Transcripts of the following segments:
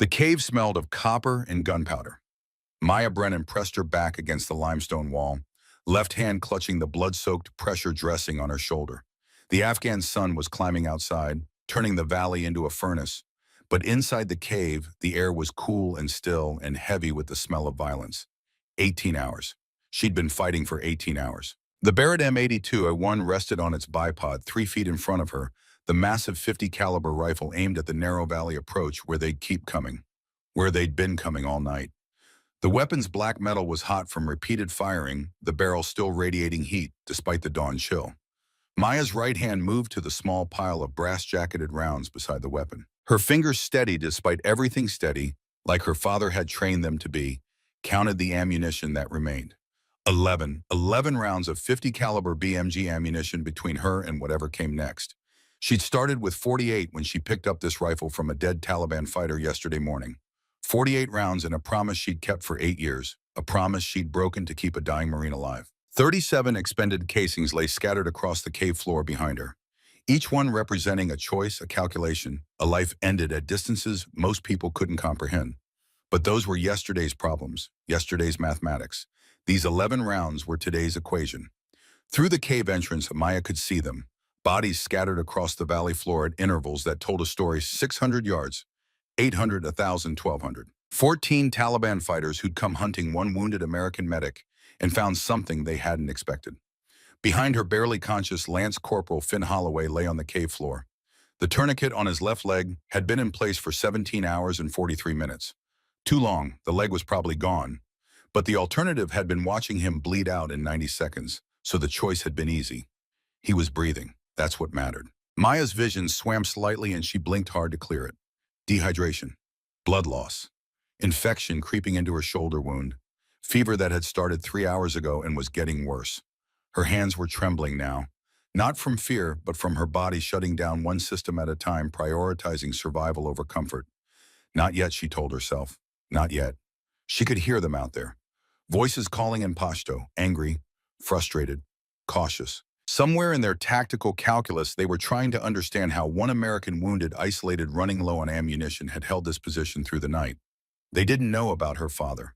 The cave smelled of copper and gunpowder. Maya Brennan pressed her back against the limestone wall, left hand clutching the blood-soaked pressure dressing on her shoulder. The Afghan sun was climbing outside, turning the valley into a furnace. But inside the cave, the air was cool and still and heavy with the smell of violence. 18 hours. She'd been fighting for 18 hours. The Barrett M82A1 rested on its bipod 3 feet in front of her, the massive 50 caliber rifle aimed at the narrow valley approach where they'd keep coming, where they'd been coming all night. The weapon's black metal was hot from repeated firing, the barrel still radiating heat despite the dawn chill. Maya's right hand moved to the small pile of brass-jacketed rounds beside the weapon. Her fingers steady despite everything steady, like her father had trained them to be, counted the ammunition that remained. 11 rounds of 50 caliber BMG ammunition between her and whatever came next. She'd started with 48 when she picked up this rifle from a dead Taliban fighter yesterday morning. 48 rounds and a promise she'd kept for 8 years, a promise she'd broken to keep a dying Marine alive. 37 expended casings lay scattered across the cave floor behind her, each one representing a choice, a calculation, a life ended at distances most people couldn't comprehend. But those were yesterday's problems, yesterday's mathematics. These 11 rounds were today's equation. Through the cave entrance, Maya could see them, bodies scattered across the valley floor at intervals that told a story 600 yards, 800, 1,000, 1,200. 14 Taliban fighters who'd come hunting one wounded American medic and found something they hadn't expected. Behind her, barely conscious Lance Corporal Finn Holloway lay on the cave floor. The tourniquet on his left leg had been in place for 17 hours and 43 minutes. Too long, the leg was probably gone. But the alternative had been watching him bleed out in 90 seconds, so the choice had been easy. He was breathing. That's what mattered. Maya's vision swam slightly and she blinked hard to clear it. Dehydration, blood loss, infection creeping into her shoulder wound, fever that had started 3 hours ago and was getting worse. Her hands were trembling now, not from fear, but from her body shutting down one system at a time, prioritizing survival over comfort. Not yet, she told herself. Not yet. She could hear them out there. Voices calling in Pashto, angry, frustrated, cautious. Somewhere in their tactical calculus, they were trying to understand how one American wounded, isolated, running low on ammunition had held this position through the night. They didn't know about her father.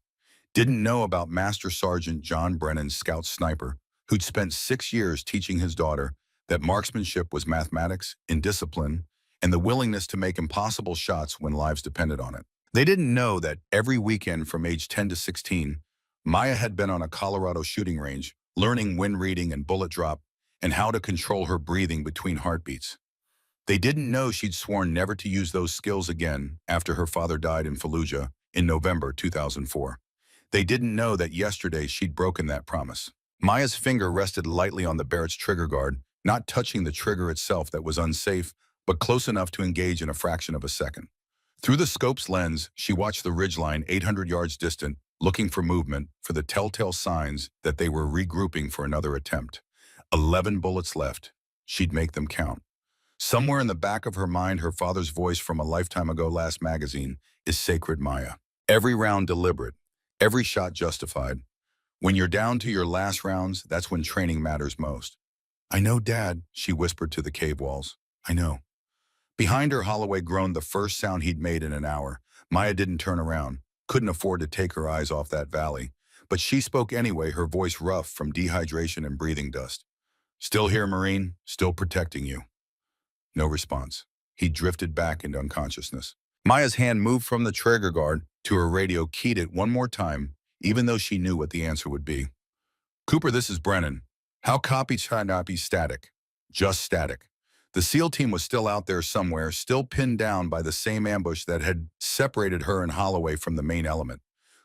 Didn't know about Master Sergeant John Brennan's scout sniper, who'd spent 6 years teaching his daughter that marksmanship was mathematics, indiscipline, and the willingness to make impossible shots when lives depended on it. They didn't know that every weekend from age 10 to 16, Maya had been on a Colorado shooting range, learning wind reading and bullet drop, and how to control her breathing between heartbeats. They didn't know she'd sworn never to use those skills again after her father died in Fallujah in November 2004. They didn't know that yesterday she'd broken that promise. Maya's finger rested lightly on the Barrett's trigger guard, not touching the trigger itself that was unsafe, but close enough to engage in a fraction of a second. Through the scope's lens, she watched the ridgeline 800 yards distant, looking for movement, for the telltale signs that they were regrouping for another attempt. 11 bullets left. She'd make them count. Somewhere in the back of her mind, her father's voice from a lifetime ago last magazine is sacred, Maya. Every round deliberate, every shot justified. When you're down to your last rounds, that's when training matters most. I know, Dad, she whispered to the cave walls. I know. Behind her, Holloway groaned the first sound he'd made in an hour. Maya didn't turn around, couldn't afford to take her eyes off that valley. But she spoke anyway, her voice rough from dehydration and breathing dust. Still here, Marine, still protecting you. No response. He drifted back into unconsciousness. Maya's hand moved from the trigger guard to her radio, keyed it one more time, even though she knew what the answer would be. Cooper, this is Brennan. How copy? Try not be static. Just static. The SEAL team was still out there somewhere, still pinned down by the same ambush that had separated her and Holloway from the main element.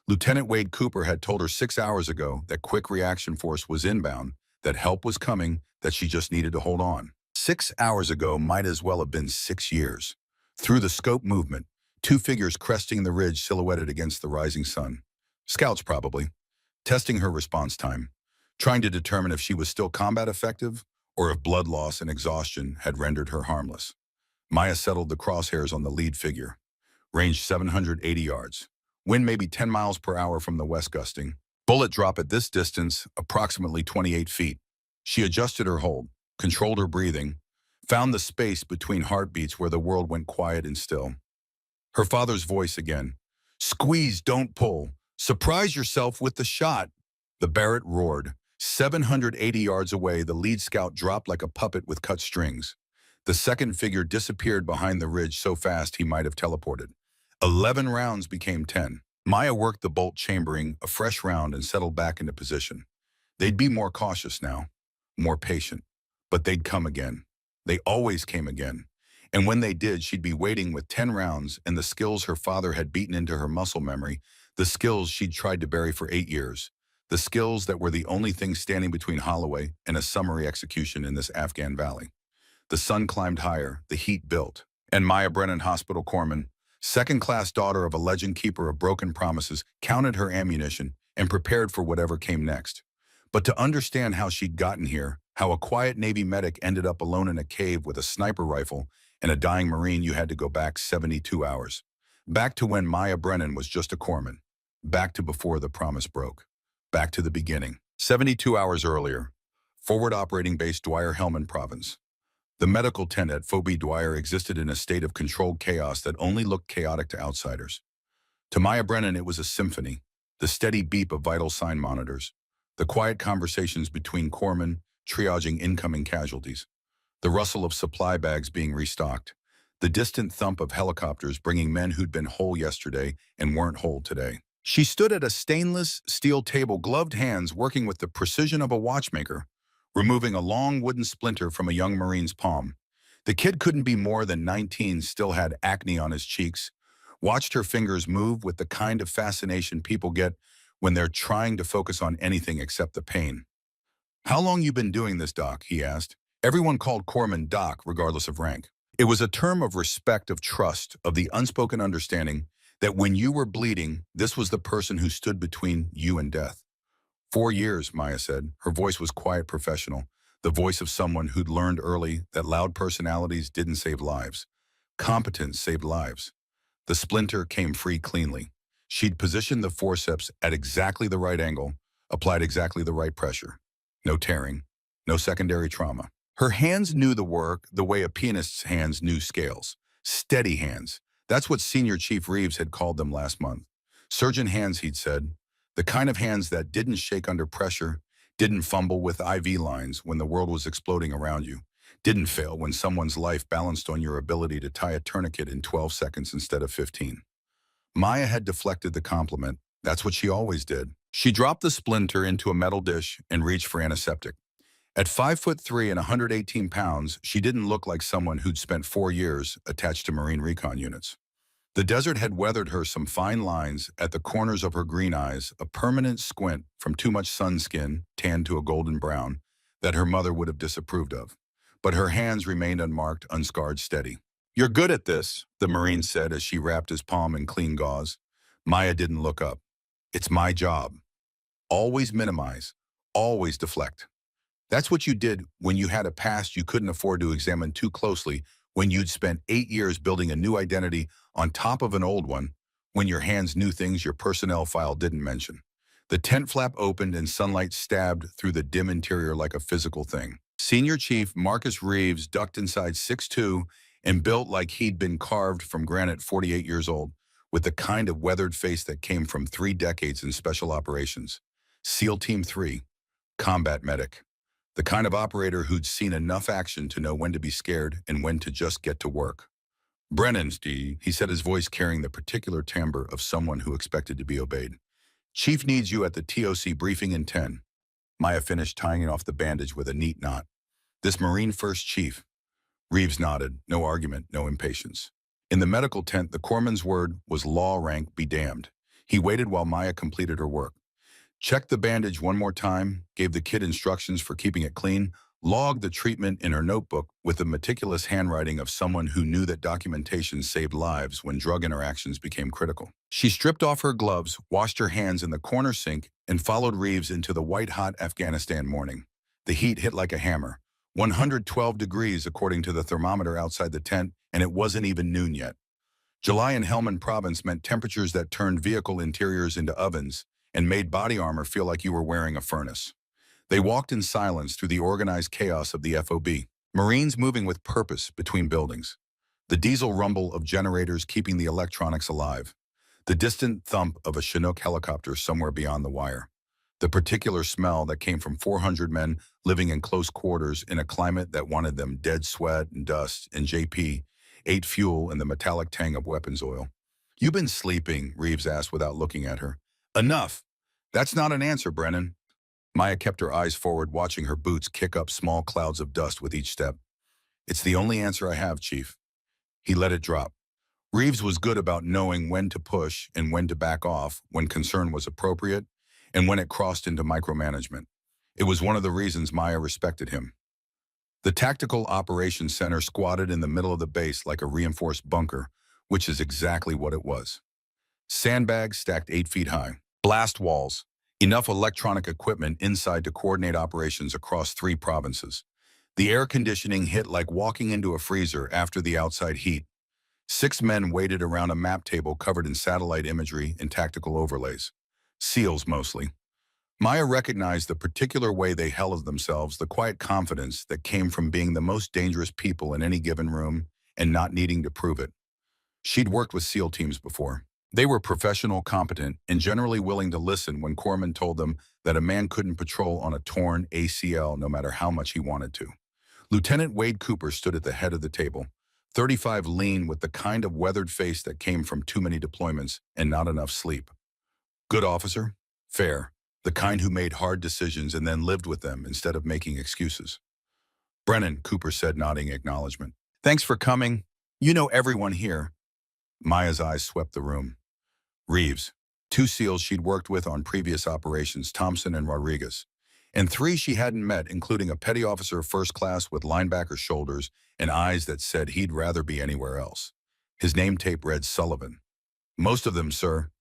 Lieutenant Wade Cooper had told her 6 hours ago that quick reaction force was inbound, that help was coming, that she just needed to hold on. 6 hours ago might as well have been 6 years. Through the scope movement, two figures cresting the ridge silhouetted against the rising sun. Scouts probably, testing her response time, trying to determine if she was still combat effective or if blood loss and exhaustion had rendered her harmless. Maya settled the crosshairs on the lead figure. Range 780 yards. Wind maybe 10 miles per hour from the west gusting. Bullet drop at this distance, approximately 28 feet. She adjusted her hold, controlled her breathing, found the space between heartbeats where the world went quiet and still. Her father's voice again. Squeeze, don't pull. Surprise yourself with the shot. The Barrett roared. 780 yards away, the lead scout dropped like a puppet with cut strings. The second figure disappeared behind the ridge so fast he might have teleported. 11 rounds became 10. Maya worked the bolt chambering a fresh round and settled back into position. They'd be more cautious now, more patient. But they'd come again. They always came again. And when they did, she'd be waiting with 10 rounds and the skills her father had beaten into her muscle memory, the skills she'd tried to bury for 8 years, the skills that were the only thing standing between Holloway and a summary execution in this Afghan valley. The sun climbed higher, the heat built. And Maya Brennan, hospital corpsman, second-class daughter of a legend keeper of broken promises, counted her ammunition and prepared for whatever came next. But to understand how she'd gotten here, how a quiet Navy medic ended up alone in a cave with a sniper rifle and a dying Marine, you had to go back 72 hours. Back to when Maya Brennan was just a corpsman. Back to before the promise broke. Back to the beginning. 72 hours earlier. Forward Operating Base Dwyer Helmand Province. The medical tent at Phoebe Dwyer existed in a state of controlled chaos that only looked chaotic to outsiders. To Maya Brennan, it was a symphony, the steady beep of vital sign monitors, the quiet conversations between corpsmen triaging incoming casualties, the rustle of supply bags being restocked, the distant thump of helicopters bringing men who'd been whole yesterday and weren't whole today. She stood at a stainless steel table, gloved hands working with the precision of a watchmaker, removing a long wooden splinter from a young Marine's palm. The kid couldn't be more than 19, still had acne on his cheeks, watched her fingers move with the kind of fascination people get when they're trying to focus on anything except the pain. How long you been doing this, Doc? He asked. Everyone called corpsman Doc, regardless of rank. It was a term of respect, of trust, of the unspoken understanding that when you were bleeding, this was the person who stood between you and death. 4 years, Maya said. Her voice was quiet, professional, the voice of someone who'd learned early that loud personalities didn't save lives. Competence saved lives. The splinter came free cleanly. She'd positioned the forceps at exactly the right angle, applied exactly the right pressure. No tearing, no secondary trauma. Her hands knew the work the way a pianist's hands knew scales. Steady hands. That's what Senior Chief Reeves had called them last month. Surgeon hands, he'd said. The kind of hands that didn't shake under pressure, didn't fumble with IV lines when the world was exploding around you, didn't fail when someone's life balanced on your ability to tie a tourniquet in 12 seconds instead of 15. Maya had deflected the compliment. That's what she always did. She dropped the splinter into a metal dish and reached for antiseptic. At 5'3" and 118 pounds, she didn't look like someone who'd spent 4 years attached to Marine recon units. The desert had weathered her some fine lines at the corners of her green eyes, a permanent squint from too much sunskin, tanned to a golden brown, that her mother would have disapproved of. But her hands remained unmarked, unscarred, steady. You're good at this, the Marine said as she wrapped his palm in clean gauze. Maya didn't look up. It's my job. Always minimize. Always deflect. That's what you did when you had a past you couldn't afford to examine too closely, when you'd spent 8 years building a new identity on top of an old one, when your hands knew things your personnel file didn't mention. The tent flap opened and sunlight stabbed through the dim interior like a physical thing. Senior Chief Marcus Reeves ducked inside 6'2" and built like he'd been carved from granite, 48 years old, with the kind of weathered face that came from 3 decades in special operations. SEAL Team 3, combat medic. The kind of operator who'd seen enough action to know when to be scared and when to just get to work. Brennan's D, he said, his voice carrying the particular timbre of someone who expected to be obeyed. Chief needs you at the TOC briefing in 10. Maya finished tying off the bandage with a neat knot. This Marine First Chief. Reeves nodded, no argument, no impatience. In the medical tent, the corpsman's word was law rank be damned. He waited while Maya completed her work. Checked the bandage one more time, gave the kid instructions for keeping it clean, logged the treatment in her notebook with the meticulous handwriting of someone who knew that documentation saved lives when drug interactions became critical. She stripped off her gloves, washed her hands in the corner sink, and followed Reeves into the white-hot Afghanistan morning. The heat hit like a hammer. 112 degrees according to the thermometer outside the tent, and it wasn't even noon yet. July in Helmand Province meant temperatures that turned vehicle interiors into ovens and made body armor feel like you were wearing a furnace. They walked in silence through the organized chaos of the FOB, Marines moving with purpose between buildings. The diesel rumble of generators keeping the electronics alive. The distant thump of a Chinook helicopter somewhere beyond the wire. The particular smell that came from 400 men living in close quarters in a climate that wanted them dead sweat and dust, and JP ate fuel in the metallic tang of weapons oil. "You've been sleeping," Reeves asked without looking at her. "Enough." "That's not an answer, Brennan." Maya kept her eyes forward, watching her boots kick up small clouds of dust with each step. "It's the only answer I have, Chief." He let it drop. Reeves was good about knowing when to push and when to back off, when concern was appropriate, and when it crossed into micromanagement. It was one of the reasons Maya respected him. The Tactical Operations Center squatted in the middle of the base like a reinforced bunker, which is exactly what it was. Sandbags stacked 8 feet high. Blast walls. Enough electronic equipment inside to coordinate operations across 3 provinces. The air conditioning hit like walking into a freezer after the outside heat. 6 men waited around a map table covered in satellite imagery and tactical overlays. SEALs mostly. Maya recognized the particular way they held themselves, the quiet confidence that came from being the most dangerous people in any given room and not needing to prove it. She'd worked with SEAL teams before. They were professional, competent, and generally willing to listen when corpsmen told them that a man couldn't patrol on a torn ACL no matter how much he wanted to. Lieutenant Wade Cooper stood at the head of the table, 35, lean, with the kind of weathered face that came from too many deployments and not enough sleep. Good officer, fair, the kind who made hard decisions and then lived with them instead of making excuses. "Brennan," Cooper said, nodding acknowledgement. "Thanks for coming. You know everyone here." Maya's eyes swept the room. Reeves, 2 SEALs she'd worked with on previous operations, Thompson and Rodriguez, and 3 she hadn't met, including a petty officer of first class with linebacker shoulders and eyes that said he'd rather be anywhere else. His name tape read Sullivan. "Most of them, sir."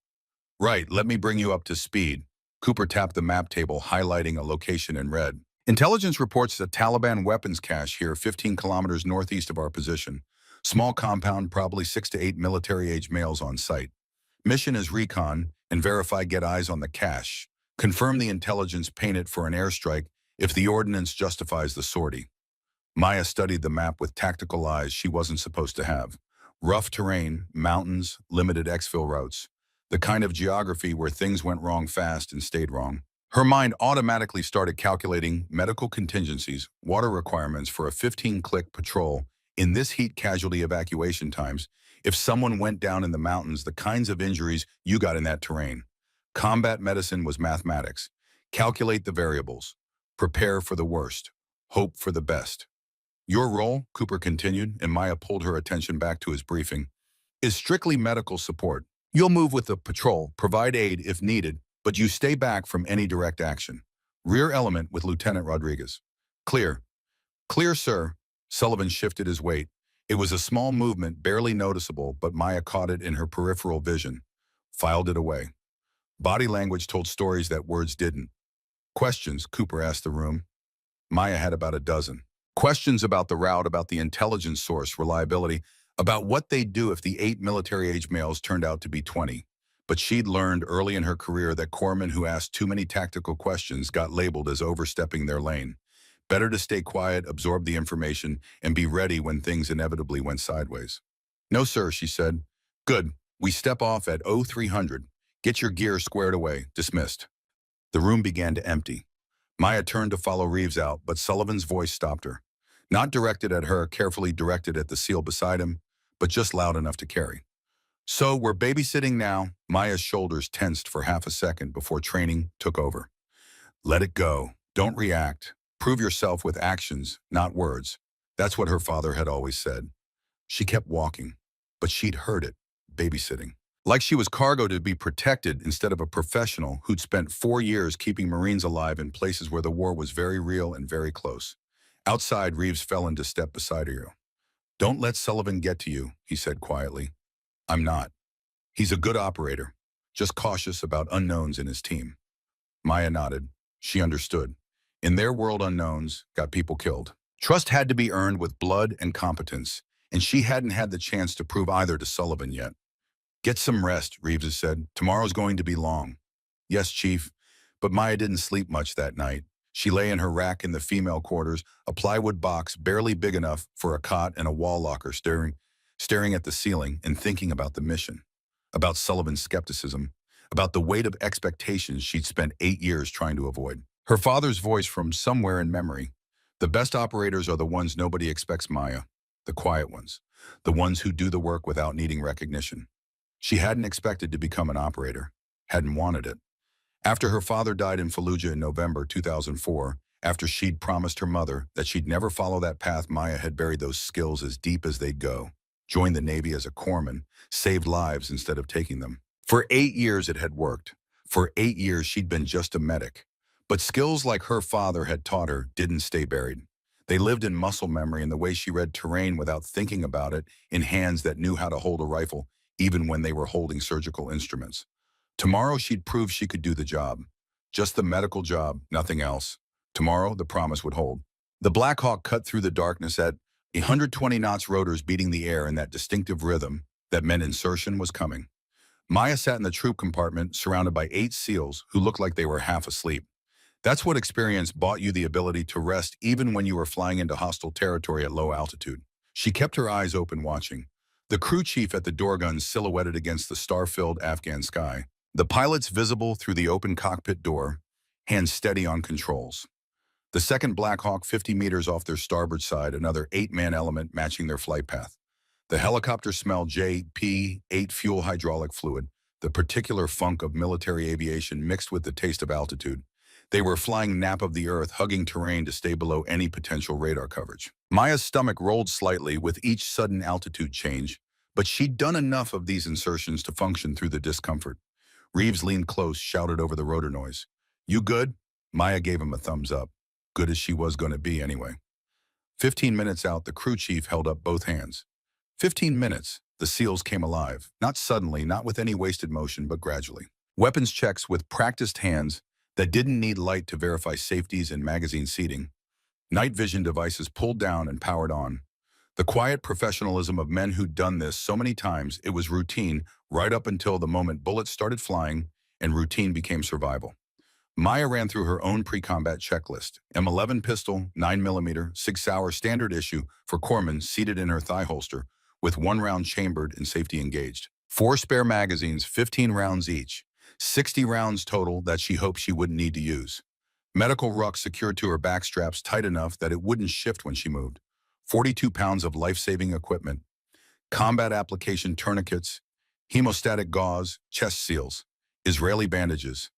"Right, let me bring you up to speed." Cooper tapped the map table, highlighting a location in red. "Intelligence reports a Taliban weapons cache here 15 kilometers northeast of our position. Small compound, probably 6 to 8 military-age males on site. Mission is recon and verify, get eyes on the cache. Confirm the intelligence, paint it for an airstrike if the ordnance justifies the sortie." Maya studied the map with tactical eyes she wasn't supposed to have. Rough terrain, mountains, limited exfil routes. The kind of geography where things went wrong fast and stayed wrong. Her mind automatically started calculating medical contingencies, water requirements for a 15-click patrol in this heat, casualty evacuation times, if someone went down in the mountains, the kinds of injuries you got in that terrain. Combat medicine was mathematics. Calculate the variables. Prepare for the worst. Hope for the best. "Your role," Cooper continued, and Maya pulled her attention back to his briefing, "is strictly medical support. You'll move with the patrol, provide aid if needed, but you stay back from any direct action. Rear element with Lieutenant Rodriguez." "Clear." "Clear, sir." Sullivan shifted his weight. It was a small movement, barely noticeable, but Maya caught it in her peripheral vision. Filed it away. Body language told stories that words didn't. "Questions?" Cooper asked the room. Maya had about a dozen. Questions about the route, about the intelligence source, reliability, about what they'd do if the 8 military-age males turned out to be 20. But she'd learned early in her career that corpsmen who asked too many tactical questions got labeled as overstepping their lane. Better to stay quiet, absorb the information, and be ready when things inevitably went sideways. "No, sir," she said. "Good. We step off at 0300. Get your gear squared away. Dismissed." The room began to empty. Maya turned to follow Reeves out, but Sullivan's voice stopped her. Not directed at her, carefully directed at the SEAL beside him, but just loud enough to carry. "So we're babysitting now." Maya's shoulders tensed for half a second before training took over. "Let it go. Don't react. Prove yourself with actions, not words." That's what her father had always said. She kept walking, but she'd heard it, babysitting. Like she was cargo to be protected instead of a professional who'd spent 4 years keeping Marines alive in places where the war was very real and very close. Outside, Reeves fell into step beside her. "Don't let Sullivan get to you," he said quietly. "I'm not. He's a good operator, just cautious about unknowns in his team." Maya nodded. She understood. In their world, unknowns got people killed. Trust had to be earned with blood and competence, and she hadn't had the chance to prove either to Sullivan yet. "Get some rest," Reeves said. "Tomorrow's going to be long." "Yes, Chief." But Maya didn't sleep much that night. She lay in her rack in the female quarters, a plywood box barely big enough for a cot and a wall locker, staring staring at the ceiling and thinking about the mission, about Sullivan's skepticism, about the weight of expectations she'd spent 8 years trying to avoid. Her father's voice from somewhere in memory. The best operators are the ones nobody expects, Maya. The quiet ones. The ones who do the work without needing recognition. She hadn't expected to become an operator. Hadn't wanted it. After her father died in Fallujah in November 2004, after she'd promised her mother that she'd never follow that path, Maya had buried those skills as deep as they'd go. Joined the Navy as a corpsman, saved lives instead of taking them. For 8 years it had worked. For 8 years she'd been just a medic. But skills like her father had taught her didn't stay buried. They lived in muscle memory in the way she read terrain without thinking about it, in hands that knew how to hold a rifle, even when they were holding surgical instruments. Tomorrow she'd prove she could do the job. Just the medical job, nothing else. Tomorrow the promise would hold. The Black Hawk cut through the darkness at 120 knots, rotors beating the air in that distinctive rhythm that meant insertion was coming. Maya sat in the troop compartment surrounded by 8 SEALs who looked like they were half asleep. That's what experience bought you, the ability to rest even when you were flying into hostile territory at low altitude. She kept her eyes open, watching. The crew chief at the door guns silhouetted against the star-filled Afghan sky. The pilots visible through the open cockpit door, hands steady on controls. The second Black Hawk 50 meters off their starboard side, another 8-man element matching their flight path. The helicopter smelled JP-8 fuel hydraulic fluid, the particular funk of military aviation mixed with the taste of altitude. They were flying nap of the earth, hugging terrain to stay below any potential radar coverage. Maya's stomach rolled slightly with each sudden altitude change, but she'd done enough of these insertions to function through the discomfort. Reeves leaned close, shouted over the rotor noise. "You good?" Maya gave him a thumbs up. Good as she was going to be anyway. 15 minutes out, the crew chief held up both hands. 15 minutes, the SEALs came alive. Not suddenly, not with any wasted motion, but gradually. Weapons checks with practiced hands that didn't need light to verify safeties and magazine seating. Night vision devices pulled down and powered on. The quiet professionalism of men who'd done this so many times, it was routine right up until the moment bullets started flying and routine became survival. Maya ran through her own pre-combat checklist. M11 pistol, 9mm, 6-hour standard issue for corpsmen seated in her thigh holster, with 1 round chambered and safety engaged. 4 spare magazines, 15 rounds each. 60 rounds total that she hoped she wouldn't need to use. Medical ruck secured to her back straps tight enough that it wouldn't shift when she moved. 42 pounds of life-saving equipment. Combat application tourniquets, hemostatic gauze, chest seals, Israeli bandages,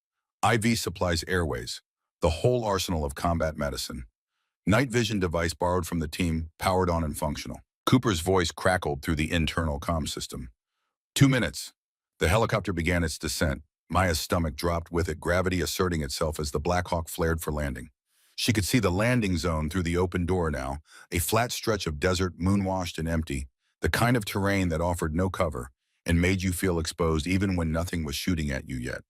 IV supplies, airways, the whole arsenal of combat medicine. Night vision device borrowed from the team, powered on and functional. Cooper's voice crackled through the internal comm system. 2 minutes. The helicopter began its descent. Maya's stomach dropped with it, gravity asserting itself as the Black Hawk flared for landing. She could see the landing zone through the open door now, a flat stretch of desert, moon-washed and empty, the kind of terrain that offered no cover and made you feel exposed even when nothing was shooting at you yet.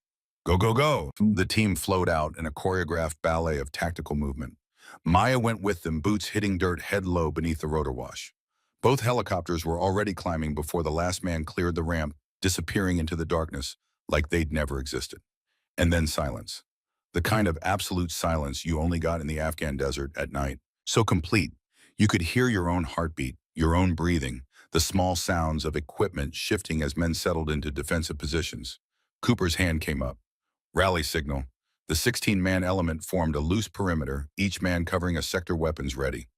Go, go, go! The team flowed out in a choreographed ballet of tactical movement. Maya went with them, boots hitting dirt head low beneath the rotor wash. Both helicopters were already climbing before the last man cleared the ramp, disappearing into the darkness like they'd never existed. And then silence. The kind of absolute silence you only got in the Afghan desert at night. So complete, you could hear your own heartbeat, your own breathing, the small sounds of equipment shifting as men settled into defensive positions. Cooper's hand came up. Rally signal. The 16-man element formed a loose perimeter, each man covering a sector, weapons ready.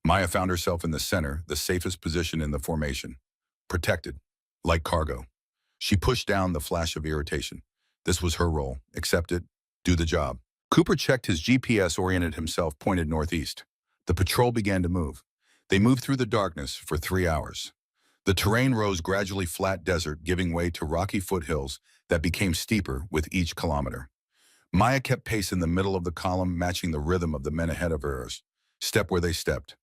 Maya found herself in the center, the safest position in the formation. Protected, like cargo. She pushed down the flash of irritation. This was her role. Accept it. Do the job. Cooper checked his GPS, oriented himself, pointed northeast. The patrol began to move. They moved through the darkness for 3 hours. The terrain rose gradually, flat desert giving way to rocky foothills that became steeper with each kilometer. Maya kept pace in the middle of the column, matching the rhythm of the men ahead of her. Step where they stepped.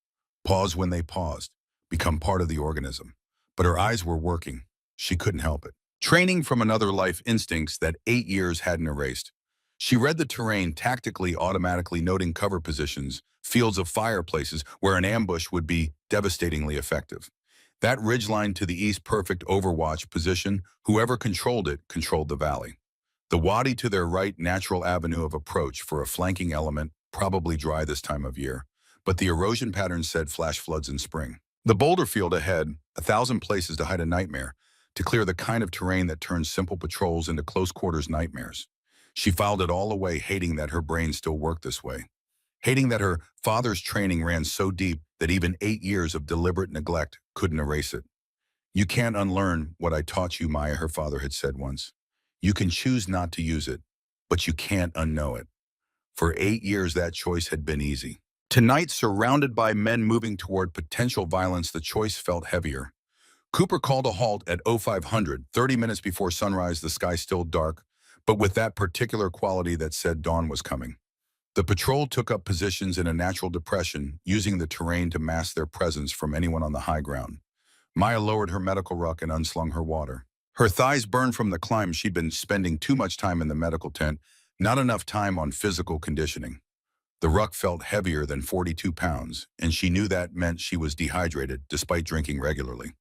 Pause when they paused. Become part of the organism. But her eyes were working. She couldn't help it. Training from another life, instincts that 8 years hadn't erased. She read the terrain tactically, automatically noting cover positions, fields of fire, places where an ambush would be devastatingly effective. That ridgeline to the east, perfect overwatch position, whoever controlled it controlled the valley. The wadi to their right, natural avenue of approach for a flanking element, probably dry this time of year, but the erosion pattern said flash floods in spring. The boulder field ahead, 1,000 places to hide a nightmare, to clear the kind of terrain that turns simple patrols into close-quarters nightmares. She filed it all away, hating that her brain still worked this way, hating that her father's training ran so deep that even 8 years of deliberate neglect couldn't erase it. "You can't unlearn what I taught you," Maya, her father had said once. "You can choose not to use it, but you can't unknow it." For 8 years, that choice had been easy. Tonight, surrounded by men moving toward potential violence, the choice felt heavier. Cooper called a halt at 0500, 30 minutes before sunrise, the sky still dark, but with that particular quality that said dawn was coming. The patrol took up positions in a natural depression, using the terrain to mask their presence from anyone on the high ground. Maya lowered her medical ruck and unslung her water. Her thighs burned from the climb. She'd been spending too much time in the medical tent, not enough time on physical conditioning. The ruck felt heavier than 42 pounds, and she knew that meant she was dehydrated despite drinking regularly.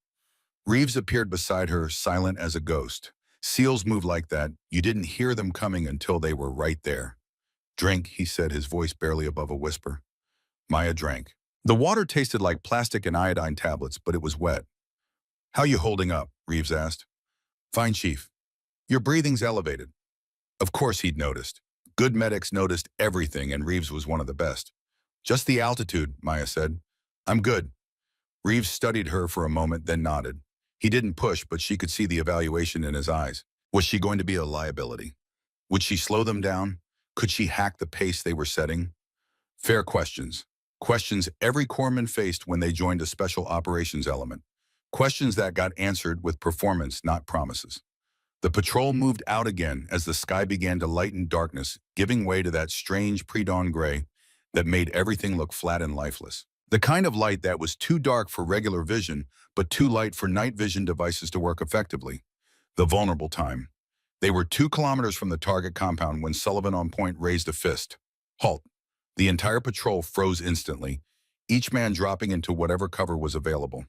Reeves appeared beside her, silent as a ghost. SEALs move like that. You didn't hear them coming until they were right there. "Drink," he said, his voice barely above a whisper. Maya drank. The water tasted like plastic and iodine tablets, but it was wet. "How you holding up?" Reeves asked. "Fine, Chief. Your breathing's elevated." Of course he'd noticed. Good medics noticed everything, and Reeves was one of the best. "Just the altitude," Maya said. "I'm good." Reeves studied her for a moment, then nodded. He didn't push, but she could see the evaluation in his eyes. Was she going to be a liability? Would she slow them down? Could she hack the pace they were setting? Fair questions. Questions every corpsman faced when they joined a special operations element. Questions that got answered with performance, not promises. The patrol moved out again as the sky began to lighten darkness, giving way to that strange pre-dawn gray that made everything look flat and lifeless. The kind of light that was too dark for regular vision, but too light for night vision devices to work effectively. The vulnerable time. They were 2 kilometers from the target compound when Sullivan on point raised a fist. "Halt." The entire patrol froze instantly, each man dropping into whatever cover was available.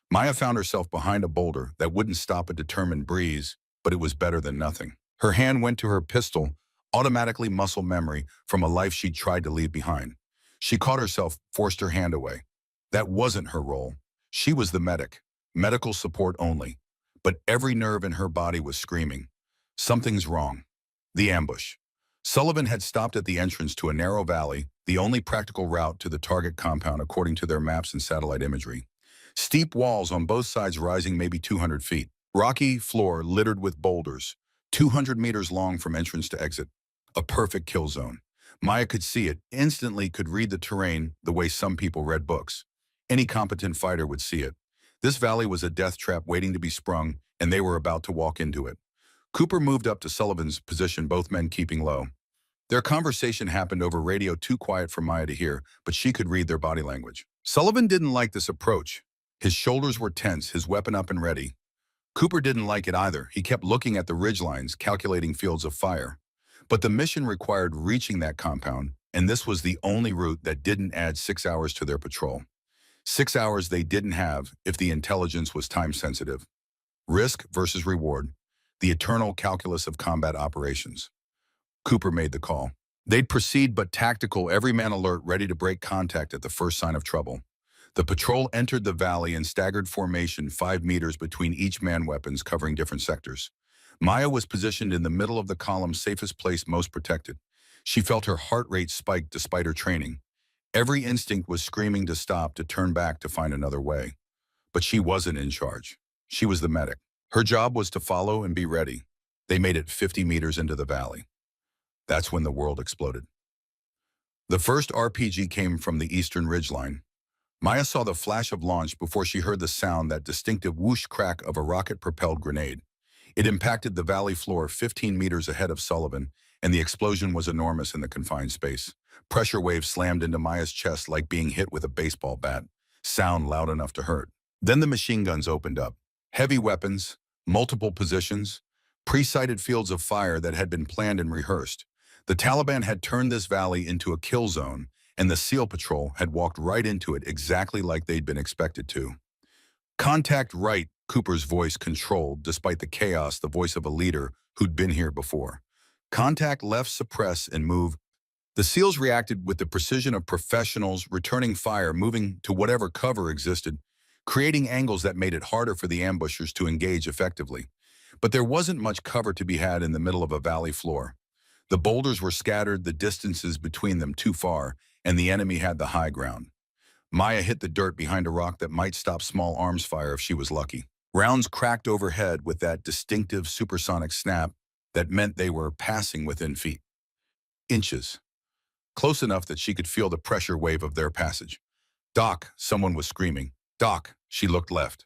Maya found herself behind a boulder that wouldn't stop a determined breeze, but it was better than nothing. Her hand went to her pistol, automatically muscle memory from a life she'd tried to leave behind. She caught herself, forced her hand away. That wasn't her role. She was the medic, medical support only. But every nerve in her body was screaming, something's wrong. The ambush. Sullivan had stopped at the entrance to a narrow valley, the only practical route to the target compound according to their maps and satellite imagery. Steep walls on both sides rising maybe 200 feet. Rocky floor littered with boulders, 200 meters long from entrance to exit. A perfect kill zone. Maya could see it, instantly could read the terrain the way some people read books. Any competent fighter would see it. This valley was a death trap waiting to be sprung, and they were about to walk into it. Cooper moved up to Sullivan's position, both men keeping low. Their conversation happened over radio, too quiet for Maya to hear, but she could read their body language. Sullivan didn't like this approach. His shoulders were tense, his weapon up and ready. Cooper didn't like it either. He kept looking at the ridgelines, calculating fields of fire. But the mission required reaching that compound, and this was the only route that didn't add 6 hours to their patrol. 6 hours they didn't have if the intelligence was time-sensitive. Risk versus reward. The eternal calculus of combat operations. Cooper made the call. They'd proceed but tactical, every man alert, ready to break contact at the first sign of trouble. The patrol entered the valley in staggered formation, 5 meters between each man, weapons covering different sectors. Maya was positioned in the middle of the column, safest place, most protected. She felt her heart rate spike despite her training. Every instinct was screaming to stop, to turn back, to find another way. But she wasn't in charge. She was the medic. Her job was to follow and be ready. They made it 50 meters into the valley. That's when the world exploded. The first RPG came from the eastern ridgeline. Maya saw the flash of launch before she heard the sound, that distinctive whoosh crack of a rocket-propelled grenade. It impacted the valley floor 15 meters ahead of Sullivan, and the explosion was enormous in the confined space. Pressure waves slammed into Maya's chest like being hit with a baseball bat, sound loud enough to hurt. Then the machine guns opened up. Heavy weapons, multiple positions, pre-sighted fields of fire that had been planned and rehearsed. The Taliban had turned this valley into a kill zone, and the SEAL Patrol had walked right into it exactly like they'd been expected to. "Contact right," Cooper's voice controlled, despite the chaos, the voice of a leader who'd been here before. "Contact left, suppress, and move." The SEALs reacted with the precision of professionals, returning fire, moving to whatever cover existed. creating angles that made it harder for the ambushers to engage effectively. But there wasn't much cover to be had in the middle of a valley floor. The boulders were scattered, the distances between them too far, and the enemy had the high ground. Maya hit the dirt behind a rock that might stop small arms fire if she was lucky. Rounds cracked overhead with that distinctive supersonic snap that meant they were passing within feet. Inches. Close enough that she could feel the pressure wave of their passage. "Doc," someone was screaming. "Doc," she looked left.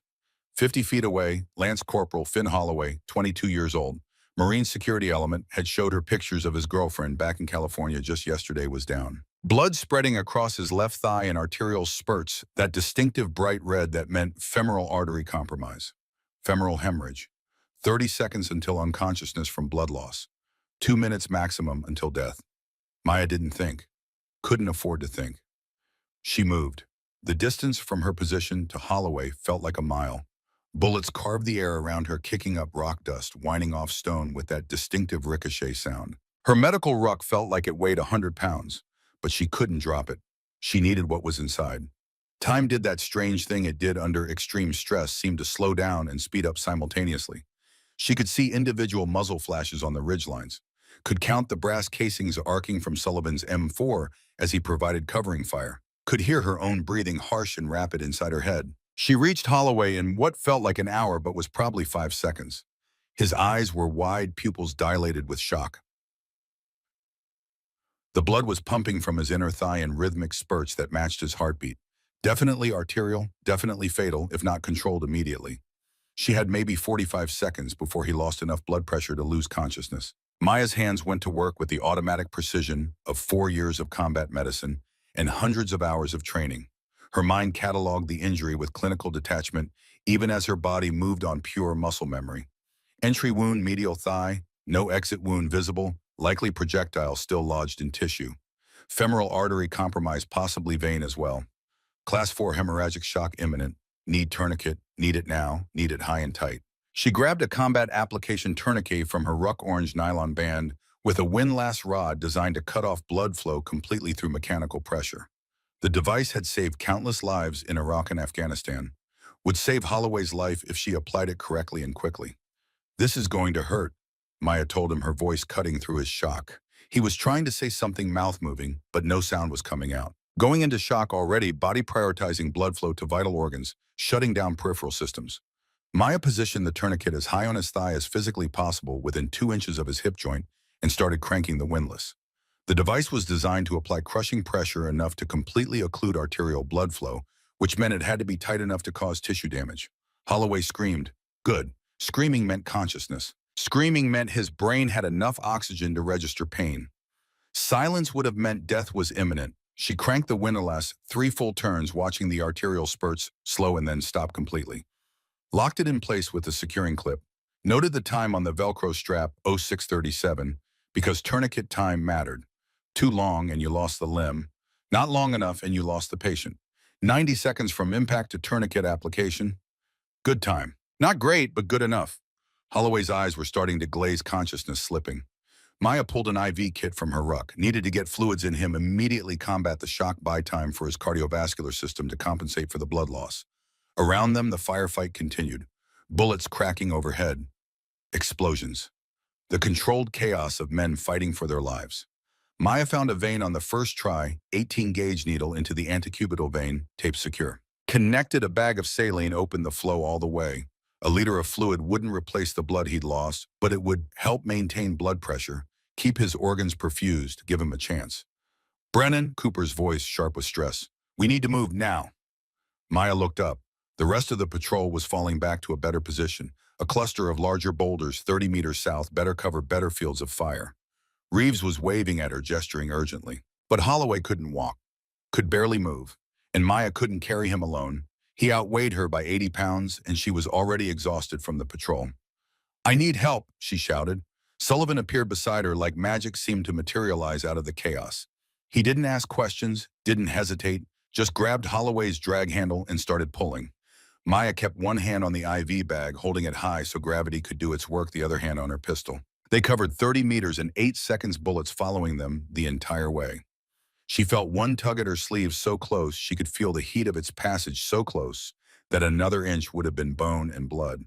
50 feet away, Lance Corporal Finn Holloway, 22 years old, Marine security element, had showed her pictures of his girlfriend back in California just yesterday, was down. Blood spreading across his left thigh in arterial spurts, that distinctive bright red that meant femoral artery compromise. Femoral hemorrhage. 30 seconds until unconsciousness from blood loss. 2 minutes maximum until death. Maya didn't think. Couldn't afford to think. She moved. The distance from her position to Holloway felt like a mile. Bullets carved the air around her, kicking up rock dust, whining off stone with that distinctive ricochet sound. Her medical ruck felt like it weighed 100 pounds, but she couldn't drop it. She needed what was inside. Time did that strange thing it did under extreme stress, seemed to slow down and speed up simultaneously. She could see individual muzzle flashes on the ridgelines, could count the brass casings arcing from Sullivan's M4 as he provided covering fire, could hear her own breathing harsh and rapid inside her head. She reached Holloway in what felt like an hour but was probably 5 seconds. His eyes were wide, pupils dilated with shock. The blood was pumping from his inner thigh in rhythmic spurts that matched his heartbeat. Definitely arterial, definitely fatal, if not controlled immediately. She had maybe 45 seconds before he lost enough blood pressure to lose consciousness. Maya's hands went to work with the automatic precision of 4 years of combat medicine and hundreds of hours of training. Her mind cataloged the injury with clinical detachment, even as her body moved on pure muscle memory. Entry wound, medial thigh, no exit wound visible, likely projectile still lodged in tissue. Femoral artery compromised, possibly vein as well. Class 4 hemorrhagic shock imminent. Need tourniquet, need it now, need it high and tight. She grabbed a combat application tourniquet from her ruck orange nylon band with a windlass rod designed to cut off blood flow completely through mechanical pressure. The device had saved countless lives in Iraq and Afghanistan. Would save Holloway's life if she applied it correctly and quickly. "This is going to hurt," Maya told him, her voice cutting through his shock. He was trying to say something mouth-moving, but no sound was coming out. Going into shock already, body prioritizing blood flow to vital organs, shutting down peripheral systems. Maya positioned the tourniquet as high on his thigh as physically possible within 2 inches of his hip joint and started cranking the windlass. The device was designed to apply crushing pressure enough to completely occlude arterial blood flow, which meant it had to be tight enough to cause tissue damage. Holloway screamed. Good. Screaming meant consciousness. Screaming meant his brain had enough oxygen to register pain. Silence would have meant death was imminent. She cranked the windlass 3 full turns, watching the arterial spurts slow and then stop completely. Locked it in place with a securing clip. Noted the time on the Velcro strap, 0637, because tourniquet time mattered. Too long and you lost the limb. Not long enough and you lost the patient. 90 seconds from impact to tourniquet application. Good time. Not great, but good enough. Holloway's eyes were starting to glaze, consciousness slipping. Maya pulled an IV kit from her ruck, needed to get fluids in him, immediately combat the shock buy time for his cardiovascular system to compensate for the blood loss. Around them, the firefight continued. Bullets cracking overhead. Explosions. The controlled chaos of men fighting for their lives. Maya found a vein on the first try, 18-gauge needle into the antecubital vein, taped secure. Connected a bag of saline, opened the flow all the way. A liter of fluid wouldn't replace the blood he'd lost, but it would help maintain blood pressure, keep his organs perfused, give him a chance. "Brennan," Cooper's voice sharp with stress. "We need to move now." Maya looked up. The rest of the patrol was falling back to a better position, a cluster of larger boulders 30 meters south, better cover, better fields of fire. Reeves was waving at her, gesturing urgently. But Holloway couldn't walk, could barely move, and Maya couldn't carry him alone. He outweighed her by 80 pounds, and she was already exhausted from the patrol. "I need help," she shouted. Sullivan appeared beside her, like magic seemed to materialize out of the chaos. He didn't ask questions, didn't hesitate, just grabbed Holloway's drag handle and started pulling. Maya kept one hand on the IV bag, holding it high so gravity could do its work, the other hand on her pistol. They covered 30 meters in 8 seconds, bullets following them the entire way. She felt one tug at her sleeve so close she could feel the heat of its passage, so close that another inch would have been bone and blood.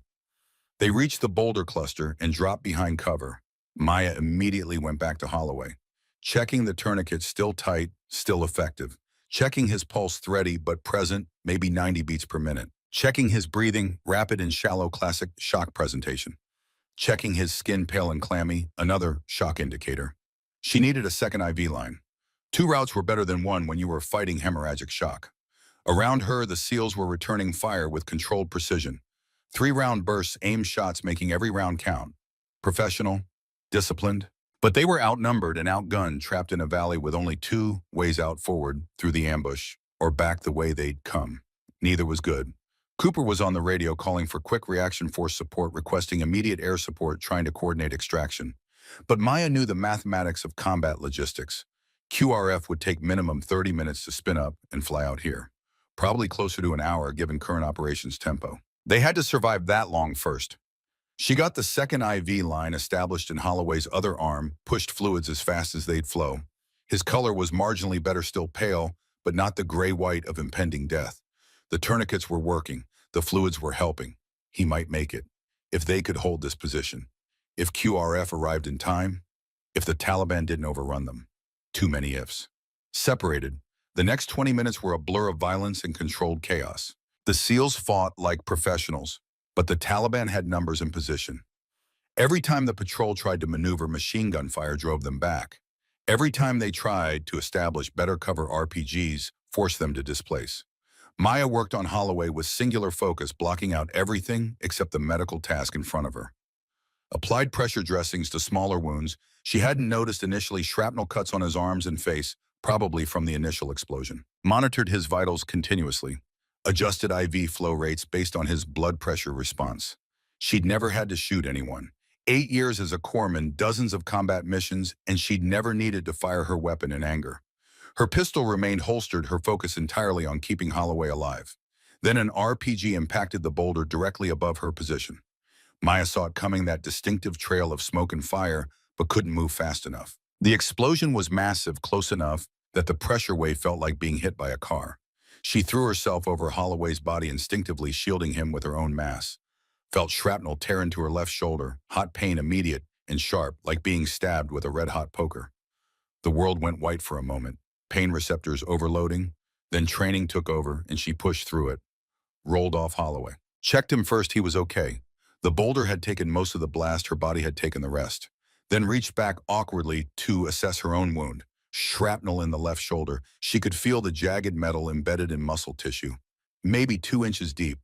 They reached the boulder cluster and dropped behind cover. Maya immediately went back to Holloway, checking the tourniquet still tight, still effective, checking his pulse thready but present, maybe 90 beats per minute, checking his breathing, rapid and shallow classic shock presentation, checking his skin pale and clammy, another shock indicator. She needed a second IV line. Two routes were better than one when you were fighting hemorrhagic shock. Around her, the SEALs were returning fire with controlled precision. 3-round bursts, aimed shots making every round count. Professional, disciplined, but they were outnumbered and outgunned, trapped in a valley with only two ways out: forward, through the ambush, or back the way they'd come. Neither was good. Cooper was on the radio calling for quick reaction force support, requesting immediate air support, trying to coordinate extraction. But Maya knew the mathematics of combat logistics. QRF would take minimum 30 minutes to spin up and fly out here. Probably closer to an hour given current operations tempo. They had to survive that long first. She got the second IV line established in Holloway's other arm, pushed fluids as fast as they'd flow. His color was marginally better, still pale, but not the gray-white of impending death. The tourniquets were working. The fluids were helping. He might make it, if they could hold this position. If QRF arrived in time. If the Taliban didn't overrun them. Too many ifs. Separated, the next 20 minutes were a blur of violence and controlled chaos. The SEALs fought like professionals, but the Taliban had numbers and position. Every time the patrol tried to maneuver, machine gun fire drove them back. Every time they tried to establish better cover, RPGs forced them to displace. Maya worked on Holloway with singular focus, blocking out everything except the medical task in front of her. Applied pressure dressings to smaller wounds. She hadn't noticed initially: shrapnel cuts on his arms and face, probably from the initial explosion. Monitored his vitals continuously. Adjusted IV flow rates based on his blood pressure response. She'd never had to shoot anyone. 8 years as a corpsman, dozens of combat missions, and she'd never needed to fire her weapon in anger. Her pistol remained holstered, her focus entirely on keeping Holloway alive. Then an RPG impacted the boulder directly above her position. Maya saw it coming, that distinctive trail of smoke and fire, but couldn't move fast enough. The explosion was massive, close enough that the pressure wave felt like being hit by a car. She threw herself over Holloway's body, instinctively shielding him with her own mass. Felt shrapnel tear into her left shoulder, hot pain immediate and sharp, like being stabbed with a red-hot poker. The world went white for a moment, pain receptors overloading, then training took over and she pushed through it. Rolled off Holloway. Checked him first, he was okay. The boulder had taken most of the blast, her body had taken the rest. Then reached back awkwardly to assess her own wound. Shrapnel in the left shoulder. She could feel the jagged metal embedded in muscle tissue. Maybe 2 inches deep.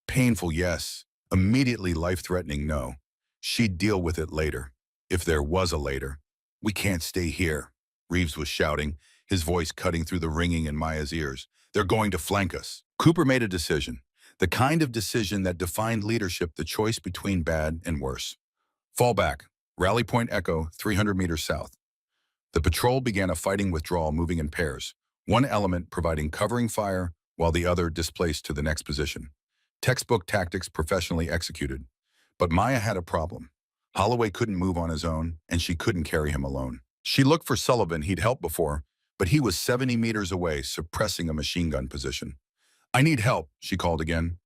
Painful, yes. Immediately life-threatening, no. She'd deal with it later. If there was a later. "We can't stay here," Reeves was shouting, his voice cutting through the ringing in Maya's ears. "They're going to flank us." Cooper made a decision. The kind of decision that defined leadership, the choice between bad and worse. Fall back. Rally Point Echo, 300 meters south. The patrol began a fighting withdrawal, moving in pairs, one element providing covering fire while the other displaced to the next position. Textbook tactics professionally executed. But Maya had a problem. Holloway couldn't move on his own, and she couldn't carry him alone. She looked for Sullivan, he'd helped before, but he was 70 meters away, suppressing a machine gun position. "I need help," she called again.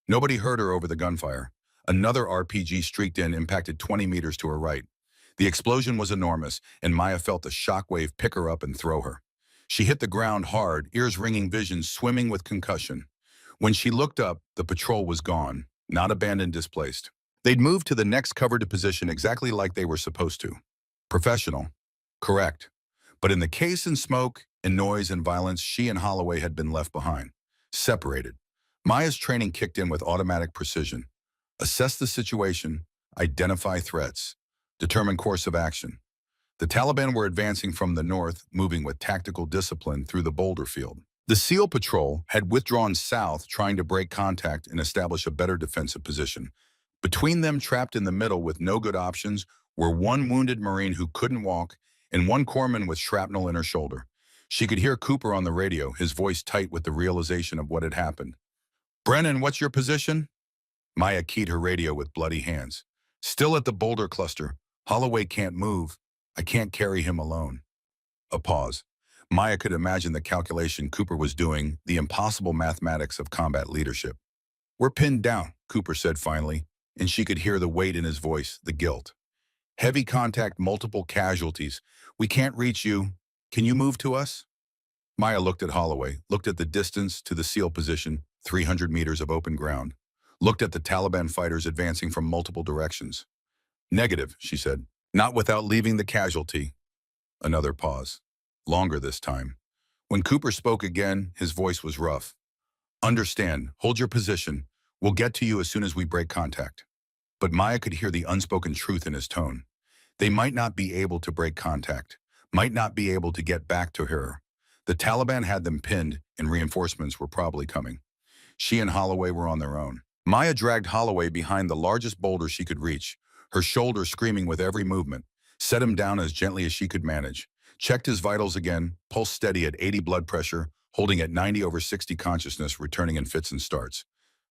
Nobody heard her over the gunfire. Another RPG streaked in, impacted 20 meters to her right. The explosion was enormous, and Maya felt the shockwave pick her up and throw her. She hit the ground hard, ears ringing, vision swimming with concussion. When she looked up, the patrol was gone, not abandoned, displaced. They'd moved to the next covered position exactly like they were supposed to. Professional. Correct. But in the case and smoke and noise and violence, she and Holloway had been left behind. Separated. Maya's training kicked in with automatic precision. Assess the situation, identify threats, determine course of action. The Taliban were advancing from the north, moving with tactical discipline through the boulder field. The SEAL patrol had withdrawn south, trying to break contact and establish a better defensive position. Between them, trapped in the middle with no good options, were one wounded Marine who couldn't walk and one corpsman with shrapnel in her shoulder. She could hear Cooper on the radio, his voice tight with the realization of what had happened. "Brennan, what's your position?" Maya keyed her radio with bloody hands. "Still at the boulder cluster. Holloway can't move. I can't carry him alone." A pause. Maya could imagine the calculation Cooper was doing, the impossible mathematics of combat leadership. We're pinned down, Cooper said finally, and she could hear the weight in his voice, the guilt. Heavy contact, multiple casualties. We can't reach you. Can you move to us? Maya looked at Holloway, looked at the distance to the SEAL position, 300 meters of open ground, looked at the Taliban fighters advancing from multiple directions. Negative, she said. Not without leaving the casualty. Another pause. Longer this time. When Cooper spoke again, his voice was rough. Understand, hold your position. We'll get to you as soon as we break contact. But Maya could hear the unspoken truth in his tone. They might not be able to break contact, might not be able to get back to her. The Taliban had them pinned, and reinforcements were probably coming. She and Holloway were on their own. Maya dragged Holloway behind the largest boulder she could reach, her shoulders screaming with every movement, set him down as gently as she could manage, checked his vitals again, pulse steady at 80 blood pressure, holding at 90/60 consciousness, returning in fits and starts.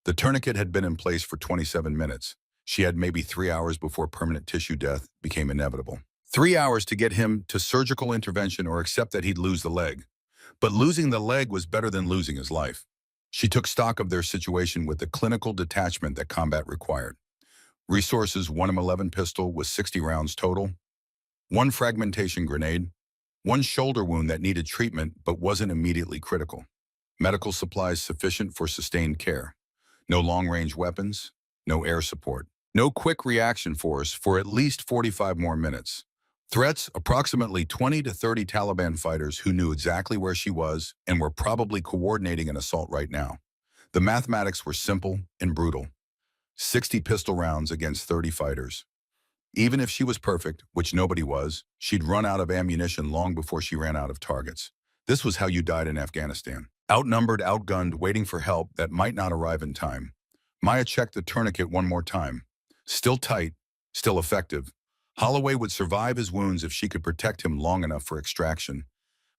The tourniquet had been in place for 27 minutes. She had maybe 3 hours before permanent tissue death became inevitable. 3 hours to get him to surgical intervention or accept that he'd lose the leg. But losing the leg was better than losing his life. She took stock of their situation with the clinical detachment that combat required. Resources: 1 M11 pistol with 60 rounds total, 1 fragmentation grenade, 1 shoulder wound that needed treatment but wasn't immediately critical. Medical supplies sufficient for sustained care. No long-range weapons, no air support, no quick reaction force for at least 45 more minutes. Threats: approximately 20 to 30 Taliban fighters who knew exactly where she was and were probably coordinating an assault right now. The mathematics were simple and brutal. 60 pistol rounds against 30 fighters. Even if she was perfect, which nobody was, she'd run out of ammunition long before she ran out of targets. This was how you died in Afghanistan. Outnumbered, outgunned, waiting for help that might not arrive in time. Maya checked the tourniquet one more time. Still tight, still effective. Holloway would survive his wounds if she could protect him long enough for extraction.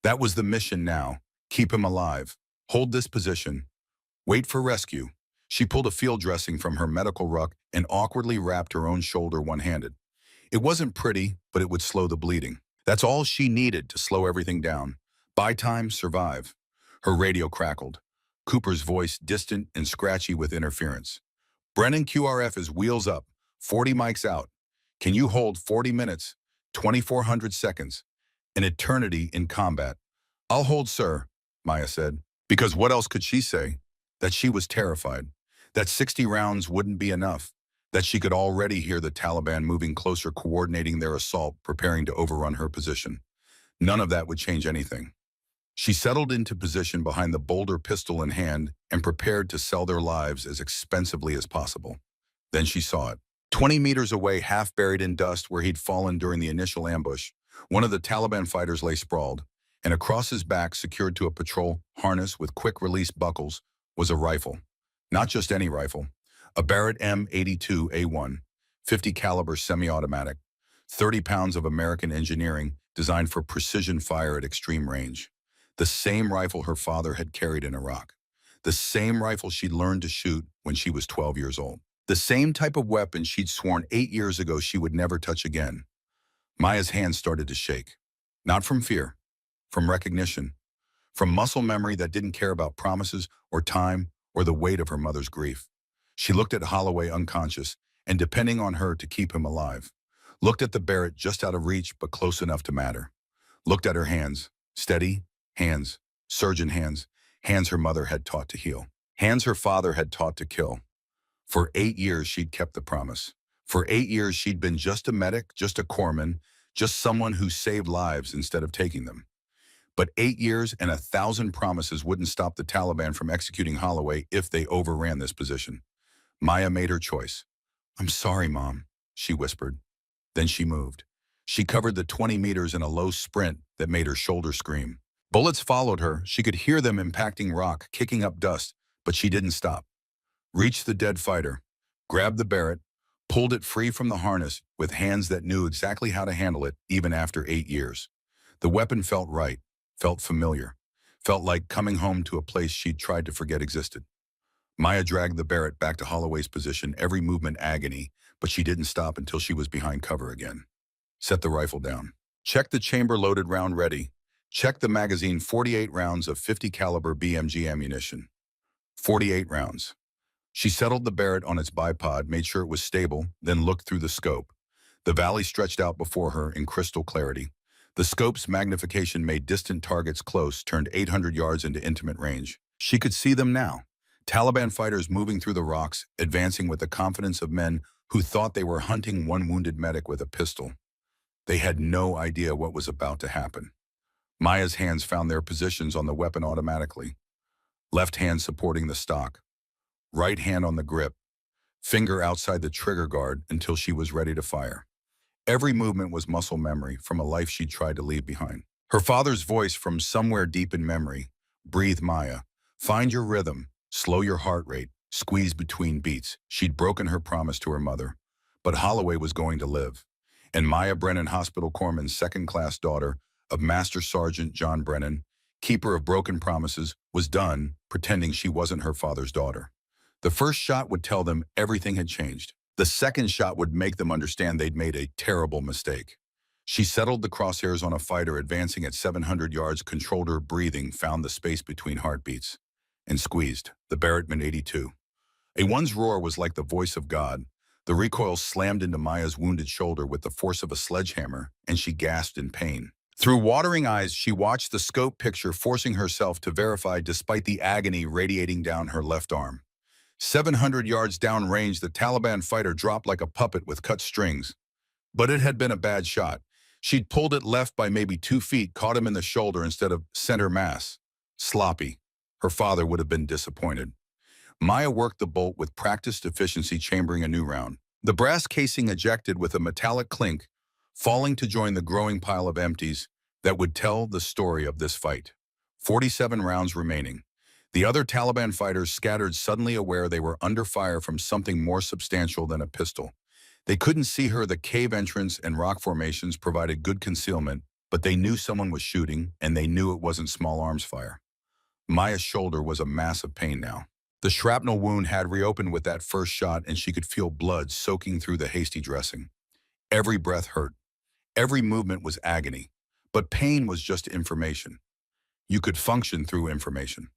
That was the mission now. Keep him alive. Hold this position. Wait for rescue. She pulled a field dressing from her medical ruck and awkwardly wrapped her own shoulder one-handed. It wasn't pretty, but it would slow the bleeding. That's all she needed to slow everything down. Buy time, survive. Her radio crackled. Cooper's voice distant and scratchy with interference. Brennan, QRF is wheels up, 40 mics out. Can you hold 40 minutes, 2,400 seconds, an eternity in combat? I'll hold, sir, Maya said. Because what else could she say? That she was terrified. That 60 rounds wouldn't be enough. That she could already hear the Taliban moving closer, coordinating their assault, preparing to overrun her position. None of that would change anything. She settled into position behind the boulder, pistol in hand, and prepared to sell their lives as expensively as possible. Then she saw it. 20 meters away, half buried in dust where he'd fallen during the initial ambush, one of the Taliban fighters lay sprawled, and across his back, secured to a patrol harness with quick-release buckles, was a rifle. Not just any rifle. A Barrett M82A1, 50 caliber semi-automatic, 30 pounds of American engineering designed for precision fire at extreme range. The same rifle her father had carried in Iraq. The same rifle she'd learned to shoot when she was 12 years old. The same type of weapon she'd sworn 8 years ago she would never touch again. Maya's hands started to shake. Not from fear, from recognition, from muscle memory that didn't care about promises or time or the weight of her mother's grief. She looked at Holloway unconscious and depending on her to keep him alive. Looked at the Barrett just out of reach but close enough to matter. Looked at her hands, steady hands, surgeon hands, hands her mother had taught to heal. Hands her father had taught to kill. For 8 years she'd kept the promise. For 8 years she'd been just a medic, just a corpsman, just someone who saved lives instead of taking them. But 8 years and 1,000 promises wouldn't stop the Taliban from executing Holloway if they overran this position. Maya made her choice. "I'm sorry, Mom," she whispered. Then she moved. She covered the 20 meters in a low sprint that made her shoulder scream. Bullets followed her. She could hear them impacting rock, kicking up dust, but she didn't stop. Reached the dead fighter, grabbed the Barrett, pulled it free from the harness with hands that knew exactly how to handle it even after 8 years. The weapon felt right, felt familiar, felt like coming home to a place she'd tried to forget existed. Maya dragged the Barrett back to Holloway's position, every movement agony, but she didn't stop until she was behind cover again. Set the rifle down. Check the chamber-loaded round ready. Check the magazine, 48 rounds of 50 caliber BMG ammunition. 48 rounds. She settled the Barrett on its bipod, made sure it was stable, then looked through the scope. The valley stretched out before her in crystal clarity. The scope's magnification made distant targets close, turned 800 yards into intimate range. She could see them now. Taliban fighters moving through the rocks, advancing with the confidence of men who thought they were hunting one wounded medic with a pistol. They had no idea what was about to happen. Maya's hands found their positions on the weapon automatically. Left hand supporting the stock, right hand on the grip, finger outside the trigger guard until she was ready to fire. Every movement was muscle memory from a life she'd tried to leave behind. Her father's voice from somewhere deep in memory, "Breathe, Maya. Find your rhythm. Slow your heart rate. Squeeze between beats." She'd broken her promise to her mother. But Holloway was going to live. And Maya Brennan, Hospital Corpsman's second-class daughter of Master Sergeant John Brennan, keeper of broken promises, was done pretending she wasn't her father's daughter. The first shot would tell them everything had changed. The second shot would make them understand they'd made a terrible mistake. She settled the crosshairs on a fighter advancing at 700 yards, controlled her breathing, found the space between heartbeats, and squeezed. The Barrett 82. A one's roar was like the voice of God. The recoil slammed into Maya's wounded shoulder with the force of a sledgehammer, and she gasped in pain. Through watering eyes, she watched the scope picture, forcing herself to verify despite the agony radiating down her left arm. 700 yards downrange, the Taliban fighter dropped like a puppet with cut strings. But it had been a bad shot. She'd pulled it left by maybe 2 feet, caught him in the shoulder instead of center mass. Sloppy. Her father would have been disappointed. Maya worked the bolt with practiced efficiency, chambering a new round. The brass casing ejected with a metallic clink, falling to join the growing pile of empties that would tell the story of this fight. 47 rounds remaining. The other Taliban fighters scattered, suddenly aware they were under fire from something more substantial than a pistol. They couldn't see her. The cave entrance and rock formations provided good concealment, but they knew someone was shooting, and they knew it wasn't small arms fire. Maya's shoulder was a mass of pain now. The shrapnel wound had reopened with that first shot, and she could feel blood soaking through the hasty dressing. Every breath hurt. Every movement was agony. But pain was just information. You could function through information.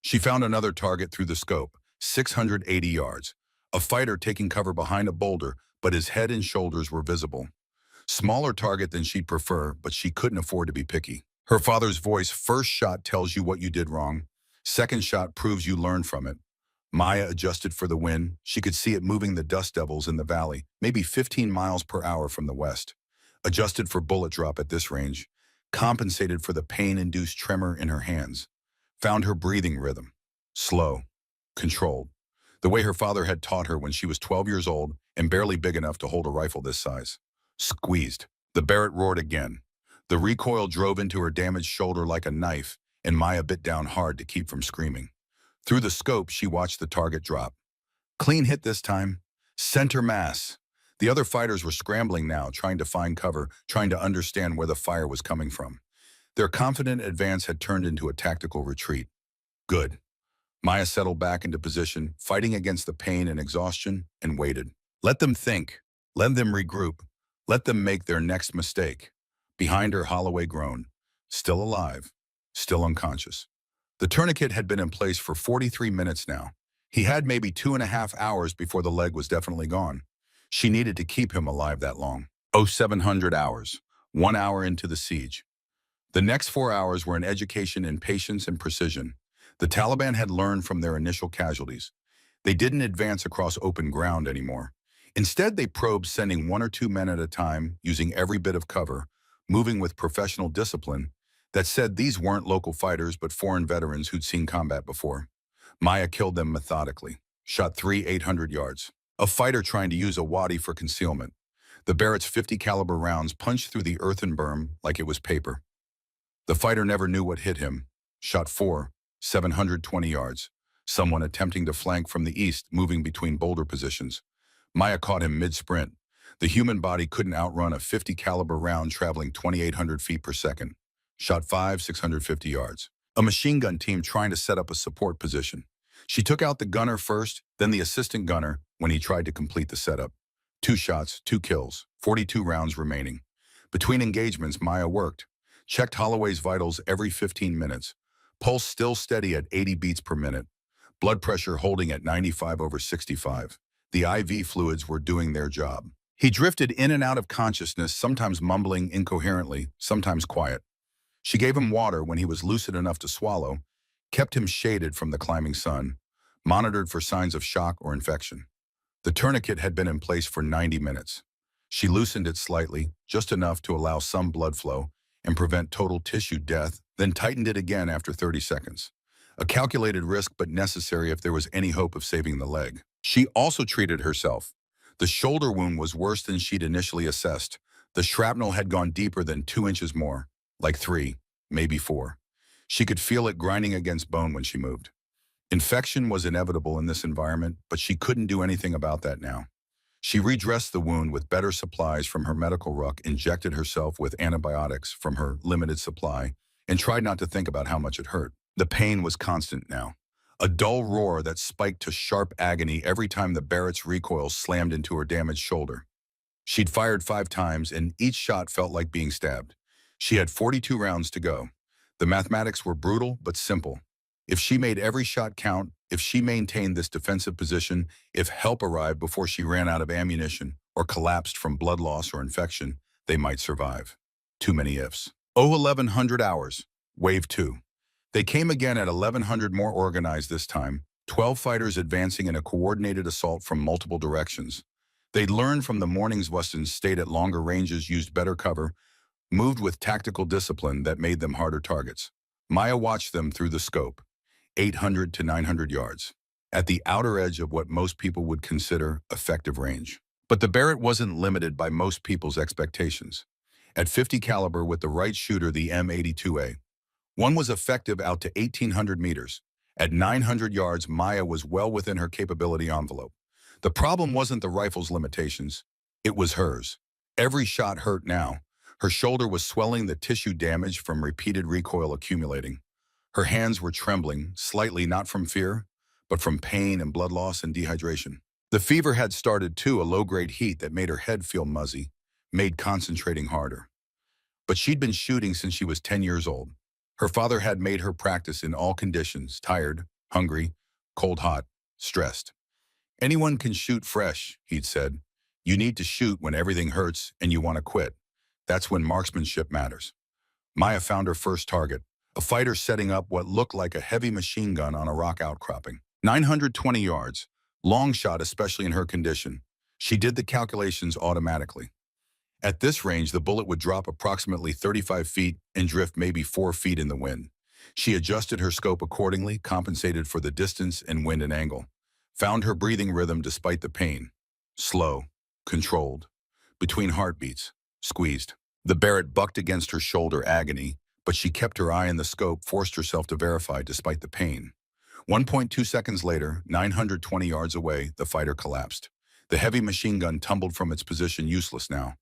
She found another target through the scope, 680 yards. A fighter taking cover behind a boulder, but his head and shoulders were visible. Smaller target than she'd prefer, but she couldn't afford to be picky. Her father's voice: "First shot tells you what you did wrong. Second shot proves you learned from it." Maya adjusted for the wind. She could see it moving the dust devils in the valley, maybe 15 miles per hour from the west. Adjusted for bullet drop at this range. Compensated for the pain-induced tremor in her hands. Found her breathing rhythm. Slow. Controlled. The way her father had taught her when she was 12 years old and barely big enough to hold a rifle this size. Squeezed. The Barrett roared again. The recoil drove into her damaged shoulder like a knife, and Maya bit down hard to keep from screaming. Through the scope, she watched the target drop. Clean hit this time. Center mass. The other fighters were scrambling now, trying to find cover, trying to understand where the fire was coming from. Their confident advance had turned into a tactical retreat. Good. Maya settled back into position, fighting against the pain and exhaustion, and waited. Let them think. Let them regroup. Let them make their next mistake. Behind her, Holloway groaned. Still alive. Still unconscious. The tourniquet had been in place for 43 minutes now. He had maybe 2.5 hours before the leg was definitely gone. She needed to keep him alive that long. 700 hours. 1 hour into the siege. The next 4 hours were an education in patience and precision. The Taliban had learned from their initial casualties. They didn't advance across open ground anymore. Instead, they probed, sending 1 or 2 men at a time, using every bit of cover, moving with professional discipline that said these weren't local fighters but foreign veterans who'd seen combat before. Maya killed them methodically, shot 3 800 yards. A fighter trying to use a wadi for concealment. The Barrett's 50 caliber rounds punched through the earthen berm like it was paper. The fighter never knew what hit him. Shot 4, 720 yards. Someone attempting to flank from the east, moving between boulder positions. Maya caught him mid-sprint. The human body couldn't outrun a 50 caliber round traveling 2,800 feet per second. Shot 5, 650 yards. A machine gun team trying to set up a support position. She took out the gunner first, then the assistant gunner when he tried to complete the setup. 2 shots, 2 kills, 42 rounds remaining. Between engagements, Maya worked. Checked Holloway's vitals every 15 minutes. Pulse still steady at 80 beats per minute. blood pressure holding at 95/65. The IV fluids were doing their job. He drifted in and out of consciousness, sometimes mumbling incoherently, sometimes quiet. She gave him water when he was lucid enough to swallow, kept him shaded from the climbing sun, monitored for signs of shock or infection. The tourniquet had been in place for 90 minutes. She loosened it slightly, just enough to allow some blood flow and prevent total tissue death, then tightened it again after 30 seconds. A calculated risk but necessary if there was any hope of saving the leg. She also treated herself. The shoulder wound was worse than she'd initially assessed. The shrapnel had gone deeper than 2 inches more, like 3, maybe 4. She could feel it grinding against bone when she moved. Infection was inevitable in this environment, but she couldn't do anything about that now. She redressed the wound with better supplies from her medical ruck, injected herself with antibiotics from her limited supply, and tried not to think about how much it hurt. The pain was constant now. A dull roar that spiked to sharp agony every time the Barrett's recoil slammed into her damaged shoulder. She'd fired 5 times, and each shot felt like being stabbed. She had 42 rounds to go. The mathematics were brutal but simple. If she made every shot count, if she maintained this defensive position, if help arrived before she ran out of ammunition or collapsed from blood loss or infection, they might survive. Too many ifs. 1100 hours. Wave 2. They came again at 1100, more organized this time, 12 fighters advancing in a coordinated assault from multiple directions. They'd learned from the morning's Western stayed at longer ranges, used better cover, moved with tactical discipline that made them harder targets. Maya watched them through the scope, 800 to 900 yards, at the outer edge of what most people would consider effective range. But the Barrett wasn't limited by most people's expectations. At 50 caliber with the right shooter, the M82A, one was effective out to 1,800 meters. At 900 yards, Maya was well within her capability envelope. The problem wasn't the rifle's limitations. It was hers. Every shot hurt now. Her shoulder was swelling, the tissue damage from repeated recoil accumulating. Her hands were trembling, slightly not from fear, but from pain and blood loss and dehydration. The fever had started too, a low-grade heat that made her head feel muzzy, made concentrating harder. But she'd been shooting since she was 10 years old. Her father had made her practice in all conditions, tired, hungry, cold, hot, stressed. Anyone can shoot fresh, he'd said. You need to shoot when everything hurts and you want to quit. That's when marksmanship matters. Maya found her first target, a fighter setting up what looked like a heavy machine gun on a rock outcropping. 920 yards, long shot especially in her condition. She did the calculations automatically. At this range, the bullet would drop approximately 35 feet and drift maybe 4 feet in the wind. She adjusted her scope accordingly, compensated for the distance and wind and angle. Found her breathing rhythm despite the pain. Slow, controlled. Between heartbeats, squeezed. The Barrett bucked against her shoulder, agony, but she kept her eye in the scope, forced herself to verify despite the pain. 1.2 seconds later, 920 yards away, the fighter collapsed. The heavy machine gun tumbled from its position, useless now.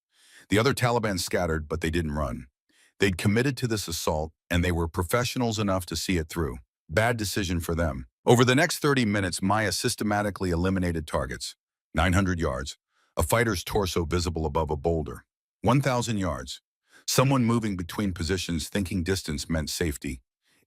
The other Taliban scattered, but they didn't run. They'd committed to this assault, and they were professionals enough to see it through. Bad decision for them. Over the next 30 minutes, Maya systematically eliminated targets. 900 yards. A fighter's torso visible above a boulder. 1,000 yards. Someone moving between positions thinking distance meant safety.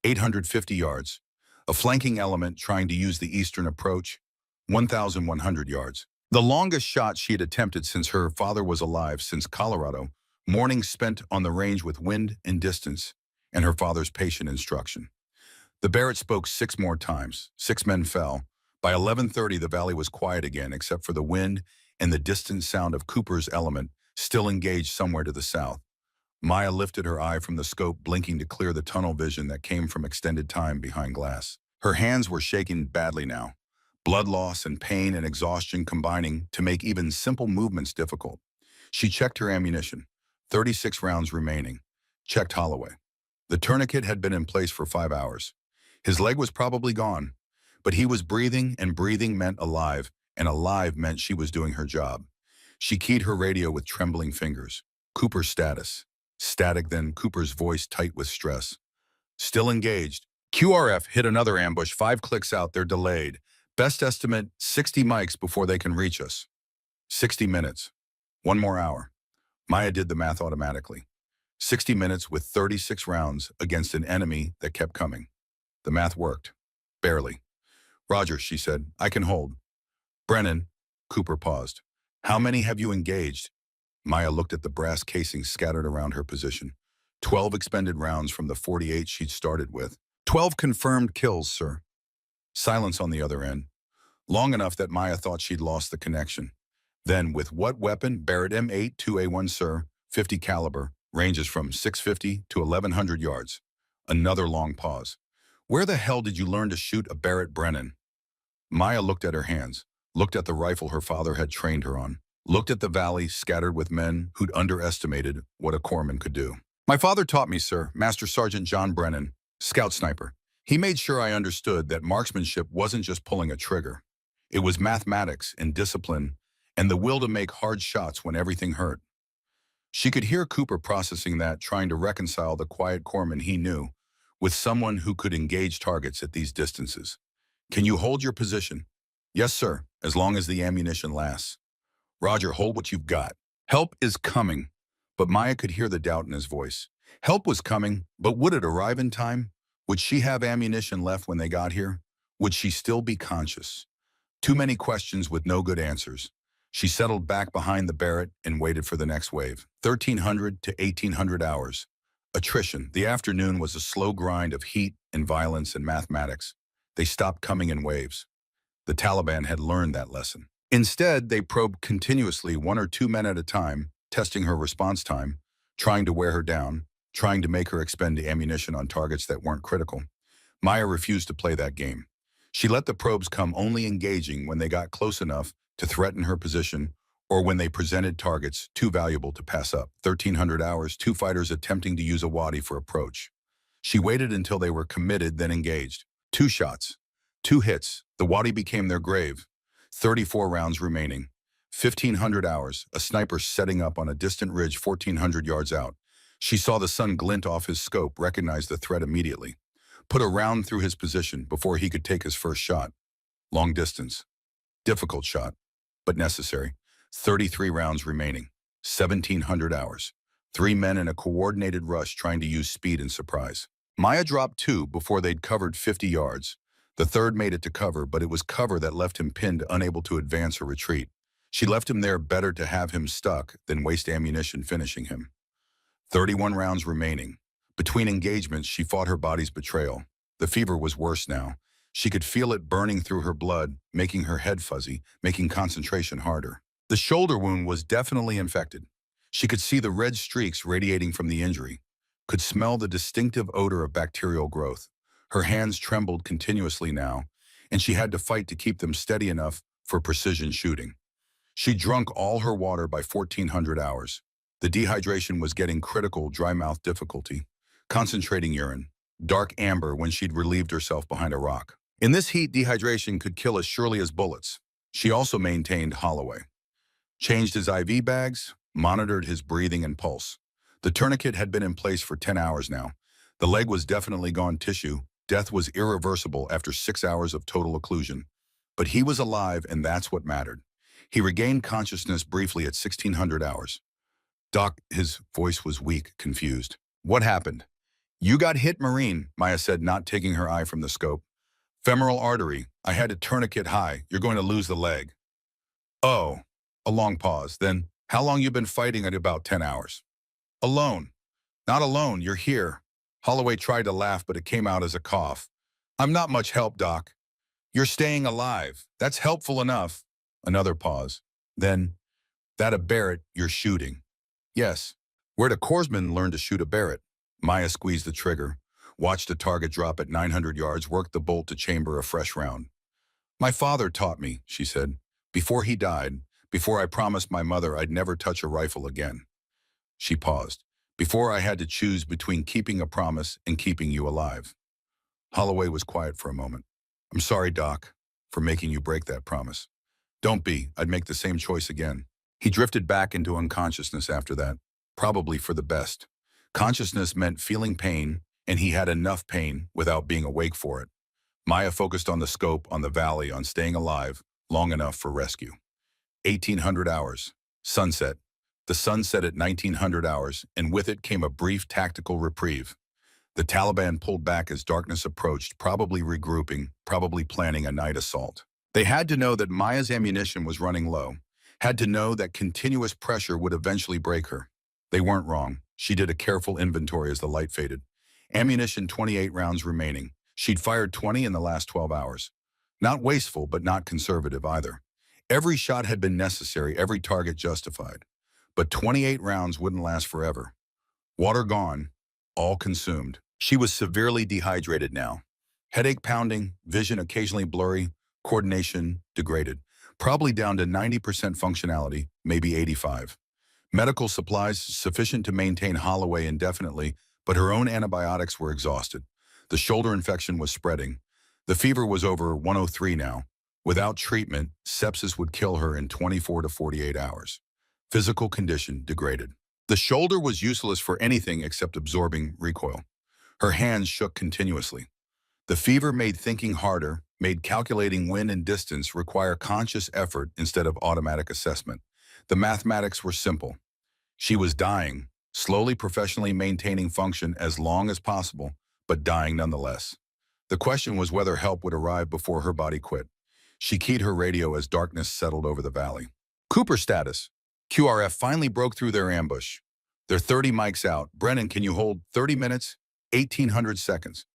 850 yards. A flanking element trying to use the eastern approach. 1,100 yards. The longest shot she had attempted since her father was alive, since Colorado, mornings spent on the range with wind and distance, and her father's patient instruction. The Barrett spoke 6 more times. 6 men fell. By 11:30, the valley was quiet again, except for the wind and the distant sound of Cooper's element, still engaged somewhere to the south. Maya lifted her eye from the scope, blinking to clear the tunnel vision that came from extended time behind glass. Her hands were shaking badly now. Blood loss and pain and exhaustion combining to make even simple movements difficult. She checked her ammunition. 36 rounds remaining. Checked Holloway. The tourniquet had been in place for 5 hours. His leg was probably gone, but he was breathing, and breathing meant alive, and alive meant she was doing her job. She keyed her radio with trembling fingers. Cooper's status. Static, then Cooper's voice tight with stress. Still engaged. QRF hit another ambush 5 clicks out, they're delayed. Best estimate, 60 mics before they can reach us. 60 minutes. 1 more hour. Maya did the math automatically. 60 minutes with 36 rounds against an enemy that kept coming. The math worked. Barely. Roger, she said. I can hold. Brennan, Cooper paused. How many have you engaged? Maya looked at the brass casings scattered around her position. 12 expended rounds from the 48 she'd started with. 12 confirmed kills, sir. Silence on the other end. Long enough that Maya thought she'd lost the connection. Then, with what weapon? Barrett M8 2A1, sir, 50 caliber, ranges from 650 to 1100 yards. Another long pause. Where the hell did you learn to shoot a Barrett, Brennan? Maya looked at her hands, looked at the rifle her father had trained her on, looked at the valley scattered with men who'd underestimated what a corpsman could do. My father taught me, sir, Master Sergeant John Brennan, scout sniper. He made sure I understood that marksmanship wasn't just pulling a trigger. It was mathematics and discipline and the will to make hard shots when everything hurt. She could hear Cooper processing that, trying to reconcile the quiet corpsman he knew with someone who could engage targets at these distances. Can you hold your position? Yes, sir, as long as the ammunition lasts. Roger, hold what you've got. Help is coming. But Maya could hear the doubt in his voice. Help was coming, but would it arrive in time? Would she have ammunition left when they got here? Would she still be conscious? Too many questions with no good answers. She settled back behind the Barrett and waited for the next wave. 1,300 to 1,800 hours. Attrition. The afternoon was a slow grind of heat and violence and mathematics. They stopped coming in waves. The Taliban had learned that lesson. Instead, they probed continuously, one or two men at a time, testing her response time, trying to wear her down, trying to make her expend ammunition on targets that weren't critical. Maya refused to play that game. She let the probes come, only engaging when they got close enough to threaten her position or when they presented targets too valuable to pass up. 1,300 hours, two fighters attempting to use a wadi for approach. She waited until they were committed, then engaged. 2 shots, 2 hits. The wadi became their grave. 34 rounds remaining. 1,500 hours, a sniper setting up on a distant ridge 1,400 yards out. She saw the sun glint off his scope, recognized the threat immediately. Put a round through his position before he could take his first shot. Long distance. Difficult shot, but necessary. 33 rounds remaining. 1,700 hours. 3 men in a coordinated rush trying to use speed and surprise. Maya dropped 2 before they'd covered 50 yards. The third made it to cover, but it was cover that left him pinned, unable to advance or retreat. She left him there, better to have him stuck than waste ammunition finishing him. 31 rounds remaining. Between engagements, she fought her body's betrayal. The fever was worse now. She could feel it burning through her blood, making her head fuzzy, making concentration harder. The shoulder wound was definitely infected. She could see the red streaks radiating from the injury, could smell the distinctive odor of bacterial growth. Her hands trembled continuously now, and she had to fight to keep them steady enough for precision shooting. She drunk all her water by 1,400 hours. The dehydration was getting critical, dry mouth difficulty. Concentrating urine, dark amber when she'd relieved herself behind a rock. In this heat, dehydration could kill as surely as bullets. She also maintained Holloway. Changed his IV bags, monitored his breathing and pulse. The tourniquet had been in place for 10 hours now. The leg was definitely gone tissue. Death was irreversible after 6 hours of total occlusion. But he was alive, and that's what mattered. He regained consciousness briefly at 1,600 hours. Doc, his voice was weak, confused. What happened? You got hit, Marine, Maya said, not taking her eye from the scope. Femoral artery. I had a tourniquet high. You're going to lose the leg. Oh. A long pause. Then, how long you been fighting? At about 10 hours. Alone. Not alone, you're here. Holloway tried to laugh, but it came out as a cough. I'm not much help, Doc. You're staying alive. That's helpful enough. Another pause. Then, that a Barrett you're shooting. Yes. Where'd a corpsman learn to shoot a Barrett? Maya squeezed the trigger, watched the target drop at 900 yards, worked the bolt to chamber a fresh round. My father taught me, she said, before he died, before I promised my mother I'd never touch a rifle again. She paused. Before I had to choose between keeping a promise and keeping you alive. Holloway was quiet for a moment. I'm sorry, Doc, for making you break that promise. Don't be. I'd make the same choice again. He drifted back into unconsciousness after that, probably for the best. Consciousness meant feeling pain, and he had enough pain without being awake for it. Maya focused on the scope, on the valley, on staying alive long enough for rescue. 1,800 hours. Sunset. The sun set at 1,900 hours, and with it came a brief tactical reprieve. The Taliban pulled back as darkness approached, probably regrouping, probably planning a night assault. They had to know that Maya's ammunition was running low, had to know that continuous pressure would eventually break her. They weren't wrong. She did a careful inventory as the light faded. Ammunition 28 rounds remaining. She'd fired 20 in the last 12 hours. Not wasteful, but not conservative either. Every shot had been necessary, every target justified. But 28 rounds wouldn't last forever. Water gone, all consumed. She was severely dehydrated now. Headache pounding, vision occasionally blurry, coordination degraded. Probably down to 90% functionality, maybe 85. Medical supplies sufficient to maintain Holloway indefinitely, but her own antibiotics were exhausted. The shoulder infection was spreading. The fever was over 103 now. Without treatment, sepsis would kill her in 24 to 48 hours. Physical condition degraded. The shoulder was useless for anything except absorbing recoil. Her hands shook continuously. The fever made thinking harder, made calculating wind and distance require conscious effort instead of automatic assessment. The mathematics were simple. She was dying, slowly professionally maintaining function as long as possible, but dying nonetheless. The question was whether help would arrive before her body quit. She keyed her radio as darkness settled over the valley. Cooper status. QRF finally broke through their ambush. They're 30 mics out. Brennan, can you hold 30 minutes? 1,800 seconds.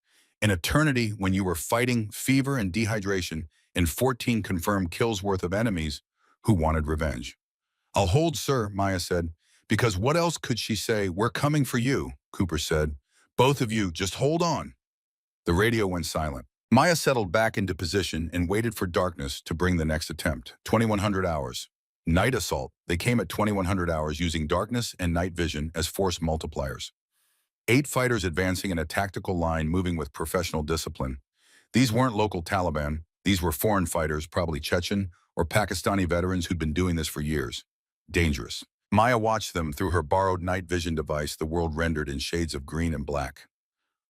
An eternity when you were fighting fever and dehydration and 14 confirmed kills worth of enemies who wanted revenge. I'll hold, sir, Maya said. Because what else could she say? We're coming for you, Cooper said. Both of you, just hold on. The radio went silent. Maya settled back into position and waited for darkness to bring the next attempt. 2,100 hours. Night assault. They came at 2,100 hours using darkness and night vision as force multipliers. 8 fighters advancing in a tactical line moving with professional discipline. These weren't local Taliban. These were foreign fighters, probably Chechen or Pakistani veterans who'd been doing this for years. Dangerous. Maya watched them through her borrowed night vision device, the world rendered in shades of green and black.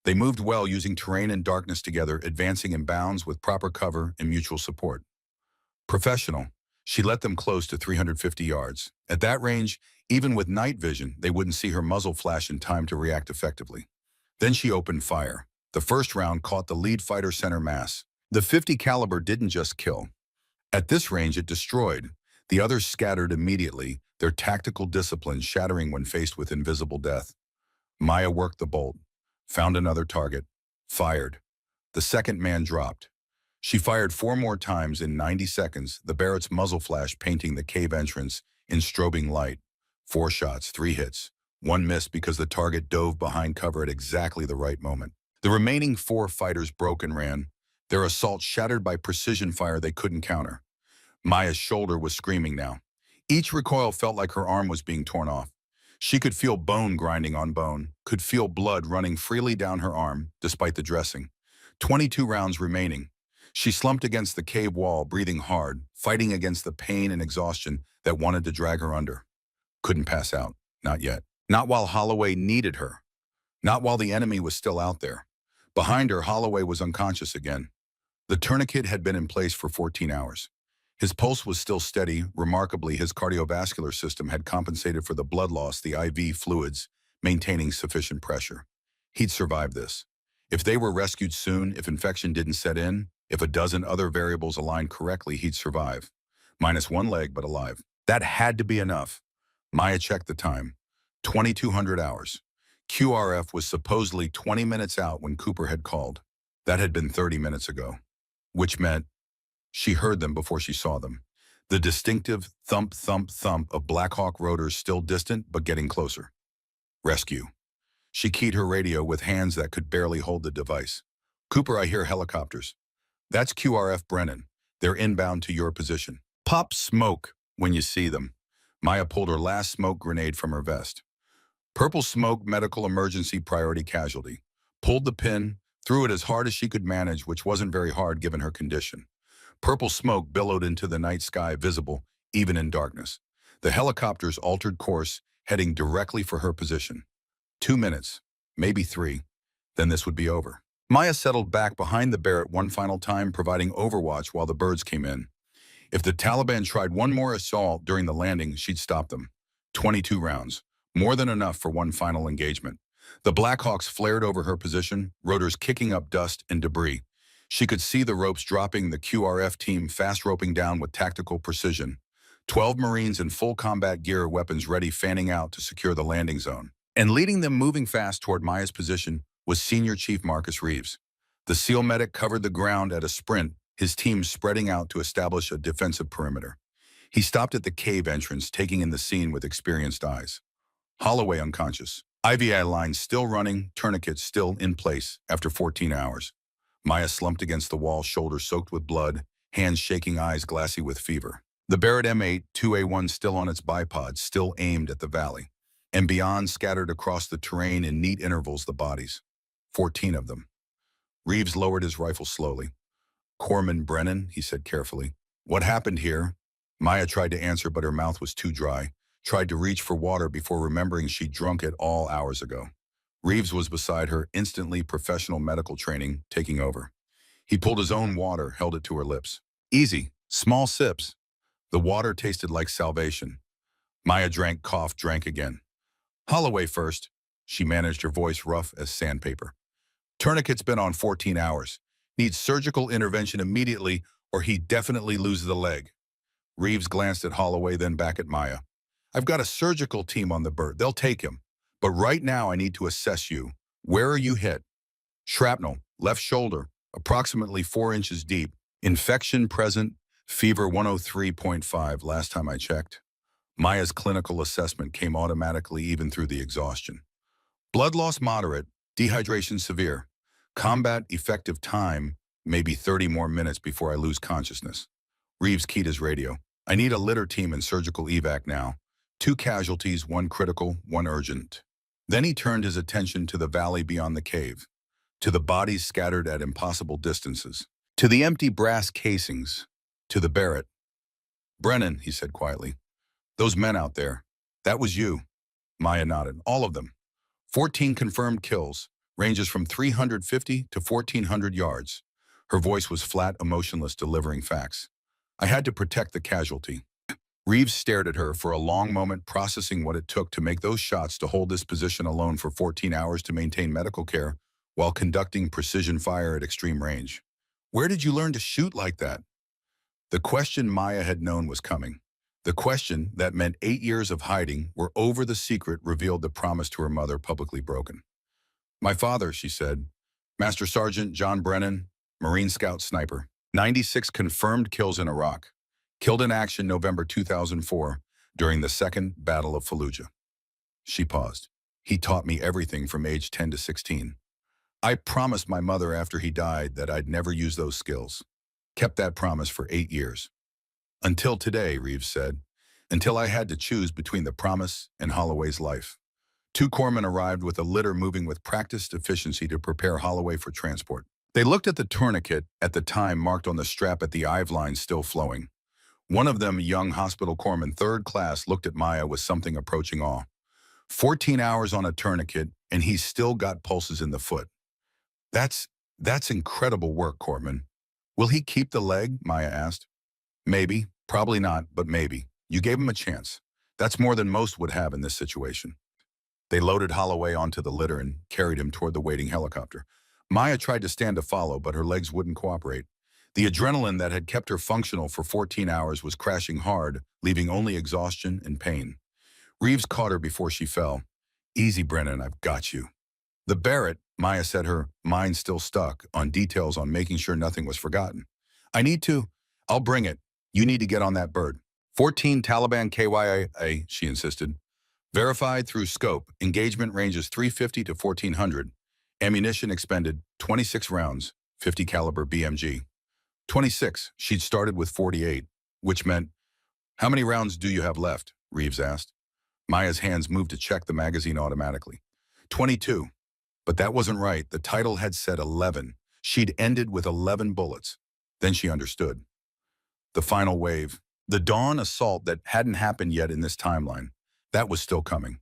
They moved well using terrain and darkness together, advancing in bounds with proper cover and mutual support. Professional. She let them close to 350 yards. At that range, even with night vision, they wouldn't see her muzzle flash in time to react effectively. Then she opened fire. The first round caught the lead fighter center mass. The .50 caliber didn't just kill. At this range, it destroyed. The others scattered immediately, their tactical discipline shattering when faced with invisible death. Maya worked the bolt, found another target, fired. The second man dropped. She fired 4 more times in 90 seconds, the Barrett's muzzle flash painting the cave entrance in strobing light. 4 shots, 3 hits. 1 missed because the target dove behind cover at exactly the right moment. The remaining 4 fighters broke and ran, their assault shattered by precision fire they couldn't counter. Maya's shoulder was screaming now. Each recoil felt like her arm was being torn off. She could feel bone grinding on bone, could feel blood running freely down her arm, despite the dressing. 22 rounds remaining. She slumped against the cave wall, breathing hard, fighting against the pain and exhaustion that wanted to drag her under. Couldn't pass out. Not yet. Not while Holloway needed her. Not while the enemy was still out there. Behind her, Holloway was unconscious again. The tourniquet had been in place for 14 hours. His pulse was still steady. Remarkably, his cardiovascular system had compensated for the blood loss, the IV fluids, maintaining sufficient pressure. He'd survive this. If they were rescued soon, if infection didn't set in, if a dozen other variables aligned correctly, he'd survive. Minus 1 leg, but alive. That had to be enough. Maya checked the time. 2,200 hours. QRF was supposedly 20 minutes out when Cooper had called. That had been 30 minutes ago. Which meant she heard them before she saw them. The distinctive thump, thump, thump of Black Hawk rotors still distant but getting closer. Rescue. She keyed her radio with hands that could barely hold the device. Cooper, I hear helicopters. That's QRF Brennan. They're inbound to your position. Pop smoke when you see them. Maya pulled her last smoke grenade from her vest. Purple smoke, medical emergency priority casualty. Pulled the pin, threw it as hard as she could manage, which wasn't very hard given her condition. Purple smoke billowed into the night sky, visible even in darkness. The helicopters altered course, heading directly for her position. 2 minutes, maybe 3, then this would be over. Maya settled back behind the Barrett one final time, providing overwatch while the birds came in. If the Taliban tried one more assault during the landing, she'd stop them. 22 rounds, more than enough for one final engagement. The Blackhawks flared over her position, rotors kicking up dust and debris. She could see the ropes dropping, the QRF team fast roping down with tactical precision. 12 Marines in full combat gear, weapons ready, fanning out to secure the landing zone. And leading them moving fast toward Maya's position was Senior Chief Marcus Reeves. The SEAL medic covered the ground at a sprint, his team spreading out to establish a defensive perimeter. He stopped at the cave entrance, taking in the scene with experienced eyes. Holloway unconscious. IVI lines still running, tourniquets still in place after 14 hours. Maya slumped against the wall, shoulders soaked with blood, hands shaking, eyes glassy with fever. The Barrett M8 2A1 still on its bipod, still aimed at the valley. And beyond, scattered across the terrain in neat intervals, the bodies. 14 of them. Reeves lowered his rifle slowly. "Corpsman Brennan," he said carefully. "What happened here?" Maya tried to answer, but her mouth was too dry. Tried to reach for water before remembering she'd drunk it all hours ago. Reeves was beside her, instantly professional medical training taking over. He pulled his own water, held it to her lips. Easy, small sips. The water tasted like salvation. Maya drank, coughed, drank again. "Holloway first." She managed, her voice rough as sandpaper. "Tourniquet's been on 14 hours. Needs surgical intervention immediately, or he definitely loses the leg." Reeves glanced at Holloway, then back at Maya. "I've got a surgical team on the bird. They'll take him. But right now I need to assess you. Where are you hit?" "Shrapnel, left shoulder, approximately 4 inches deep. Infection present, fever 103.5 last time I checked." Maya's clinical assessment came automatically even through the exhaustion. "Blood loss moderate, dehydration severe. Combat effective time, maybe 30 more minutes before I lose consciousness." Reeves keyed his radio. "I need a litter team and surgical evac now. 2 casualties, 1 critical, 1 urgent." Then he turned his attention to the valley beyond the cave, to the bodies scattered at impossible distances, to the empty brass casings, to the Barrett. "Brennan," he said quietly, "those men out there, that was you." Maya nodded. "All of them. 14 confirmed kills, ranges from 350 to 1,400 yards. Her voice was flat, emotionless, delivering facts. "I had to protect the casualty." Reeves stared at her for a long moment, processing what it took to make those shots, to hold this position alone for 14 hours, to maintain medical care while conducting precision fire at extreme range. "Where did you learn to shoot like that?" The question Maya had known was coming. The question that meant 8 years of hiding were over. The secret revealed, the promise to her mother publicly broken. "My father," she said. "Master Sergeant John Brennan, Marine Scout Sniper. 96 confirmed kills in Iraq. Killed in action November 2004 during the Second Battle of Fallujah." She paused. "He taught me everything from age 10 to 16. I promised my mother after he died that I'd never use those skills. Kept that promise for 8 years. Until today," Reeves said. "Until I had to choose between the promise and Holloway's life." 2 corpsmen arrived with a litter, moving with practiced efficiency to prepare Holloway for transport. They looked at the tourniquet at the time marked on the strap, at the IV line still flowing. One of them, a young hospital corpsman, 3rd class, looked at Maya with something approaching awe. 14 hours on a tourniquet, and he's still got pulses in the foot. That's incredible work, Corpsman." "Will he keep the leg?" Maya asked. "Maybe. Probably not, but maybe. You gave him a chance. That's more than most would have in this situation." They loaded Holloway onto the litter and carried him toward the waiting helicopter. Maya tried to stand to follow, but her legs wouldn't cooperate. The adrenaline that had kept her functional for 14 hours was crashing hard, leaving only exhaustion and pain. Reeves caught her before she fell. "Easy, Brennan, I've got you." "The Barrett," Maya said, her mind still stuck on details, on making sure nothing was forgotten. I'll bring it. You need to get on that bird." 14 Taliban KYA, she insisted. "Verified through scope. Engagement ranges 350 to 1,400. Ammunition expended, 26 rounds, 50 caliber BMG. 26. She'd started with 48, which meant, "How many rounds do you have left?" Reeves asked. Maya's hands moved to check the magazine automatically. 22. But that wasn't right. The title had said 11. She'd ended with 11 bullets. Then she understood. The final wave. The dawn assault that hadn't happened yet in this timeline. That was still coming.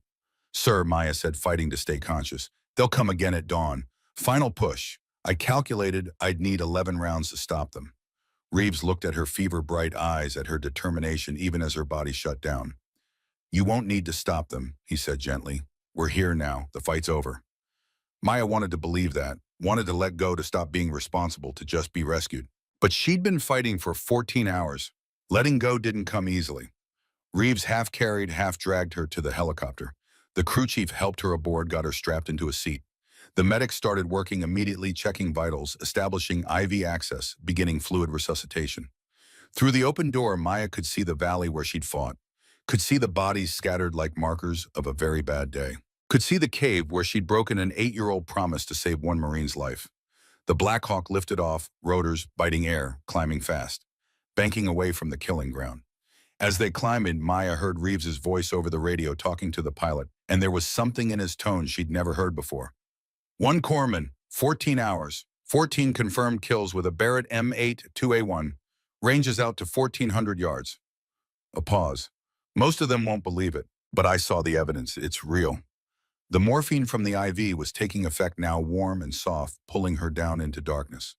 "Sir," Maya said, fighting to stay conscious. "They'll come again at dawn. Final push. I calculated I'd need 11 rounds to stop them." Reeves looked at her fever-bright eyes, at her determination, even as her body shut down. "You won't need to stop them," he said gently. "We're here now. The fight's over." Maya wanted to believe that, wanted to let go to stop being responsible to just be rescued. But she'd been fighting for 14 hours. Letting go didn't come easily. Reeves half carried, half dragged her to the helicopter. The crew chief helped her aboard, got her strapped into a seat. The medics started working immediately, checking vitals, establishing IV access, beginning fluid resuscitation. Through the open door, Maya could see the valley where she'd fought, could see the bodies scattered like markers of a very bad day, could see the cave where she'd broken an 8-year-old promise to save one Marine's life. The Black Hawk lifted off, rotors biting air, climbing fast, banking away from the killing ground. As they climbed in, Maya heard Reeves's voice over the radio talking to the pilot, and there was something in his tone she'd never heard before. One corpsman, 14 hours, 14 confirmed kills with a Barrett M8-2A1, ranges out to 1,400 yards. A pause. Most of them won't believe it, but I saw the evidence. It's real. The morphine from the IV was taking effect now, warm and soft, pulling her down into darkness.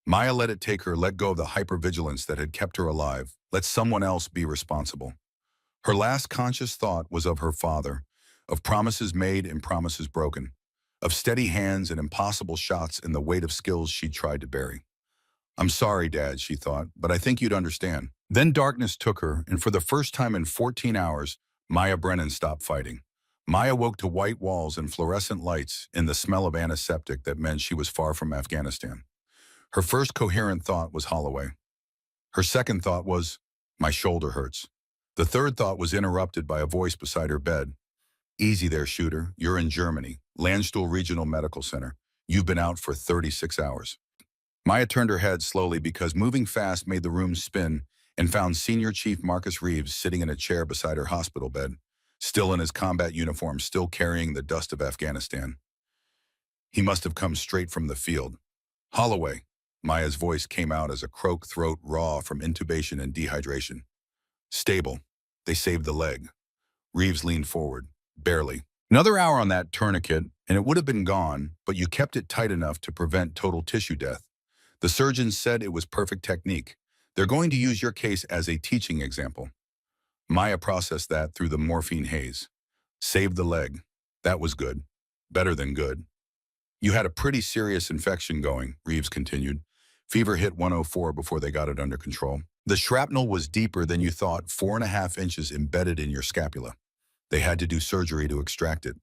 Maya let it take her, let go of the hypervigilance that had kept her alive, let someone else be responsible. Her last conscious thought was of her father, of promises made and promises broken, of steady hands and impossible shots and the weight of skills she'd tried to bury. I'm sorry, Dad, she thought, but I think you'd understand. Then darkness took her, and for the first time in 14 hours, Maya Brennan stopped fighting. Maya woke to white walls and fluorescent lights and the smell of antiseptic that meant she was far from Afghanistan. Her first coherent thought was Holloway. Her second thought was, my shoulder hurts. The third thought was interrupted by a voice beside her bed. Easy there, shooter. You're in Germany, Landstuhl Regional Medical Center. You've been out for 36 hours. Maya turned her head slowly because moving fast made the room spin and found Senior Chief Marcus Reeves sitting in a chair beside her hospital bed, still in his combat uniform, still carrying the dust of Afghanistan. He must have come straight from the field. Holloway. Maya's voice came out as a croak throat raw from intubation and dehydration. Stable. They saved the leg. Reeves leaned forward. Barely. Another hour on that tourniquet, and it would have been gone, but you kept it tight enough to prevent total tissue death. The surgeons said it was perfect technique. They're going to use your case as a teaching example. Maya processed that through the morphine haze. Saved the leg. That was good. Better than good. You had a pretty serious infection going, Reeves continued. Fever hit 104 before they got it under control. The shrapnel was deeper than you thought, 4.5 inches embedded in your scapula. They had to do surgery to extract it.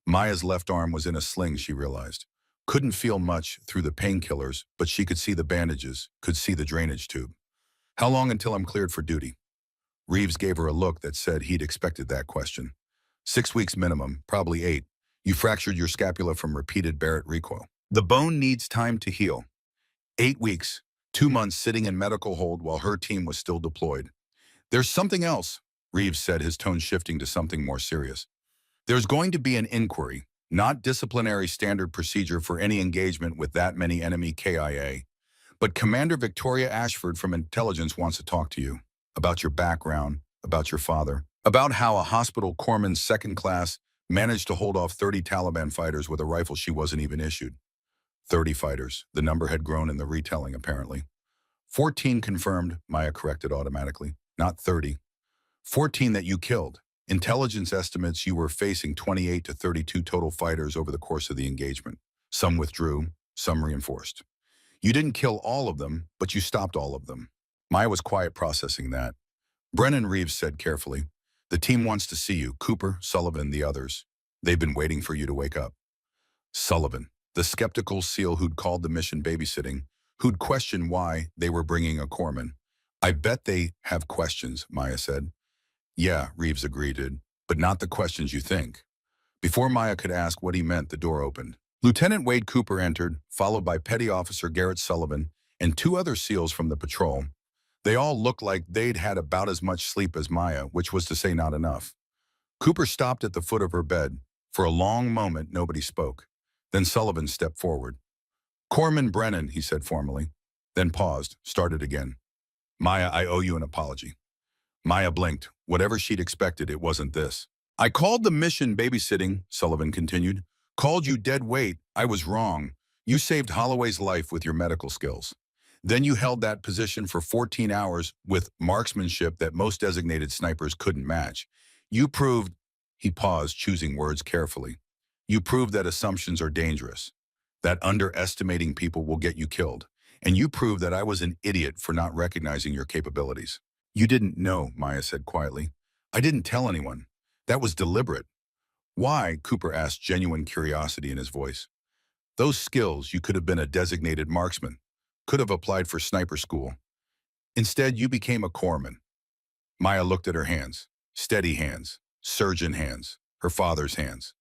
Maya's left arm was in a sling, she realized. Couldn't feel much through the painkillers, but she could see the bandages, could see the drainage tube. How long until I'm cleared for duty? Reeves gave her a look that said he'd expected that question. 6 weeks minimum, probably 8. You fractured your scapula from repeated Barrett recoil. The bone needs time to heal. 8 weeks, 2 months sitting in medical hold while her team was still deployed. There's something else, Reeves said, his tone shifting to something more serious. There's going to be an inquiry, not disciplinary standard procedure for any engagement with that many enemy KIA. But Commander Victoria Ashford from Intelligence wants to talk to you about your background, about your father, about how a hospital corpsman's second class managed to hold off 30 Taliban fighters with a rifle she wasn't even issued. 30 fighters. The number had grown in the retelling, apparently. 14 confirmed, Maya corrected automatically. Not 30. 14 that you killed. Intelligence estimates you were facing 28 to 32 total fighters over the course of the engagement. Some withdrew, some reinforced. You didn't kill all of them, but you stopped all of them. Maya was quiet processing that. Brennan, Reeves said carefully, the team wants to see you, Cooper, Sullivan, the others. They've been waiting for you to wake up. Sullivan, the skeptical SEAL who'd called the mission babysitting, who'd questioned why they were bringing a corpsman. I bet they have questions, Maya said. Yeah, Reeves agreed, but not the questions you think. Before Maya could ask what he meant, the door opened. Lieutenant Wade Cooper entered, followed by Petty Officer Garrett Sullivan and 2 other SEALs from the patrol. They all looked like they'd had about as much sleep as Maya, which was to say not enough. Cooper stopped at the foot of her bed. For a long moment, nobody spoke. Then Sullivan stepped forward. Corpsman Brennan, he said formally, then paused, started again. Maya, I owe you an apology. Maya blinked. Whatever she'd expected, it wasn't this. I called the mission babysitting, Sullivan continued. Called you dead weight. I was wrong. You saved Holloway's life with your medical skills. Then you held that position for 14 hours with marksmanship that most designated snipers couldn't match. You proved, he paused, choosing words carefully. You proved that assumptions are dangerous, that underestimating people will get you killed, and you proved that I was an idiot for not recognizing your capabilities. You didn't know, Maya said quietly. I didn't tell anyone. That was deliberate. Why? Cooper asked, genuine curiosity in his voice. Those skills, you could have been a designated marksman, could have applied for sniper school. Instead, you became a corpsman. Maya looked at her hands, steady hands, surgeon hands, her father's hands.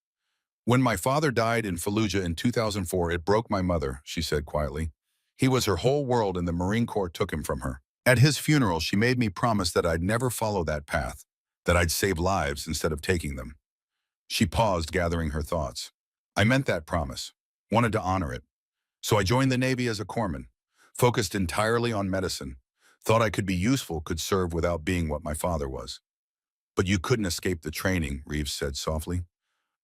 When my father died in Fallujah in 2004, it broke my mother, she said quietly. He was her whole world and the Marine Corps took him from her. At his funeral, she made me promise that I'd never follow that path, that I'd save lives instead of taking them. She paused, gathering her thoughts. I meant that promise, wanted to honor it. So I joined the Navy as a corpsman, focused entirely on medicine, thought I could be useful, could serve without being what my father was. But you couldn't escape the training, Reeves said softly.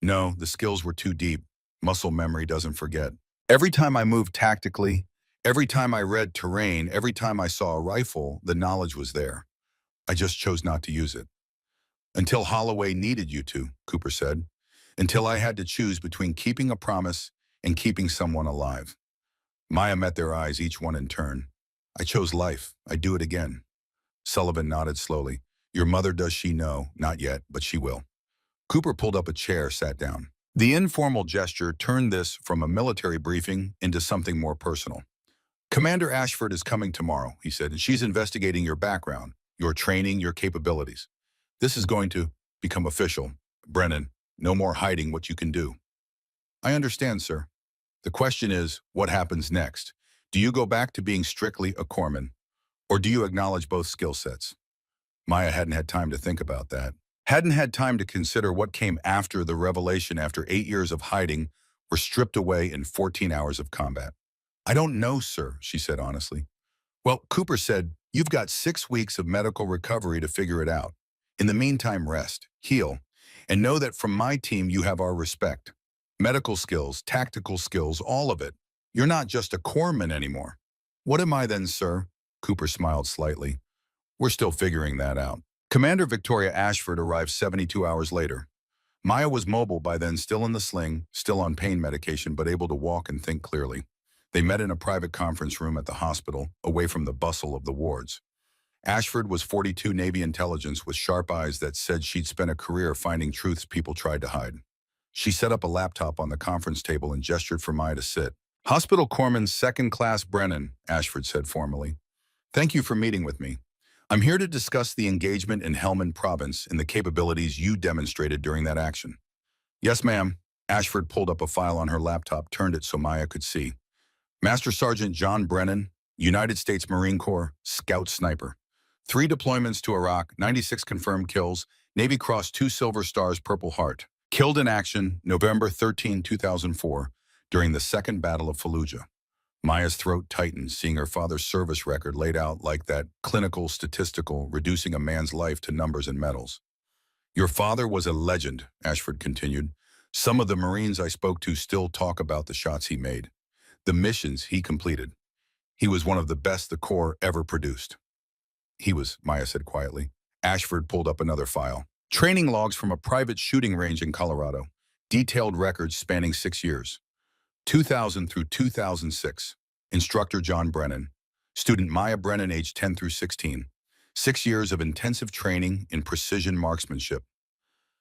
No, the skills were too deep. Muscle memory doesn't forget. Every time I moved tactically, every time I read terrain, every time I saw a rifle, the knowledge was there. I just chose not to use it. Until Holloway needed you to, Cooper said. Until I had to choose between keeping a promise and keeping someone alive. Maya met their eyes, each one in turn. I chose life. I'd do it again. Sullivan nodded slowly. Your mother, does she know? Not yet, but she will. Cooper pulled up a chair, sat down. The informal gesture turned this from a military briefing into something more personal. Commander Ashford is coming tomorrow, he said, and she's investigating your background, your training, your capabilities. This is going to become official. Brennan, no more hiding what you can do. I understand, sir. The question is, what happens next? Do you go back to being strictly a corpsman, or do you acknowledge both skill sets? Maya hadn't had time to think about that. Hadn't had time to consider what came after the revelation after 8 years of hiding were stripped away in 14 hours of combat. I don't know, sir, she said honestly. Well, Cooper said, you've got 6 weeks of medical recovery to figure it out. In the meantime, rest, heal, and know that from my team you have our respect. Medical skills, tactical skills, all of it. You're not just a corpsman anymore. What am I then, sir? Cooper smiled slightly. We're still figuring that out. Commander Victoria Ashford arrived 72 hours later. Maya was mobile by then, still in the sling, still on pain medication, but able to walk and think clearly. They met in a private conference room at the hospital, away from the bustle of the wards. Ashford was 42 Navy intelligence with sharp eyes that said she'd spent a career finding truths people tried to hide. She set up a laptop on the conference table and gestured for Maya to sit. Hospital Corpsman Second Class Brennan, Ashford said formally. Thank you for meeting with me. I'm here to discuss the engagement in Helmand Province and the capabilities you demonstrated during that action. Yes, ma'am. Ashford pulled up a file on her laptop, turned it so Maya could see. Master Sergeant John Brennan, United States Marine Corps, Scout Sniper. 3 deployments to Iraq, 96 confirmed kills, Navy Cross, 2 Silver Stars, Purple Heart. Killed in action, November 13, 2004, during the Second Battle of Fallujah. Maya's throat tightened, seeing her father's service record laid out like that, clinical, statistical, reducing a man's life to numbers and medals. Your father was a legend, Ashford continued. Some of the Marines I spoke to still talk about the shots he made, the missions he completed. He was one of the best the Corps ever produced. He was, Maya said quietly. Ashford pulled up another file. Training logs from a private shooting range in Colorado. Detailed records spanning 6 years. 2000 through 2006. Instructor John Brennan. Student Maya Brennan, age 10 through 16. 6 years of intensive training in precision marksmanship.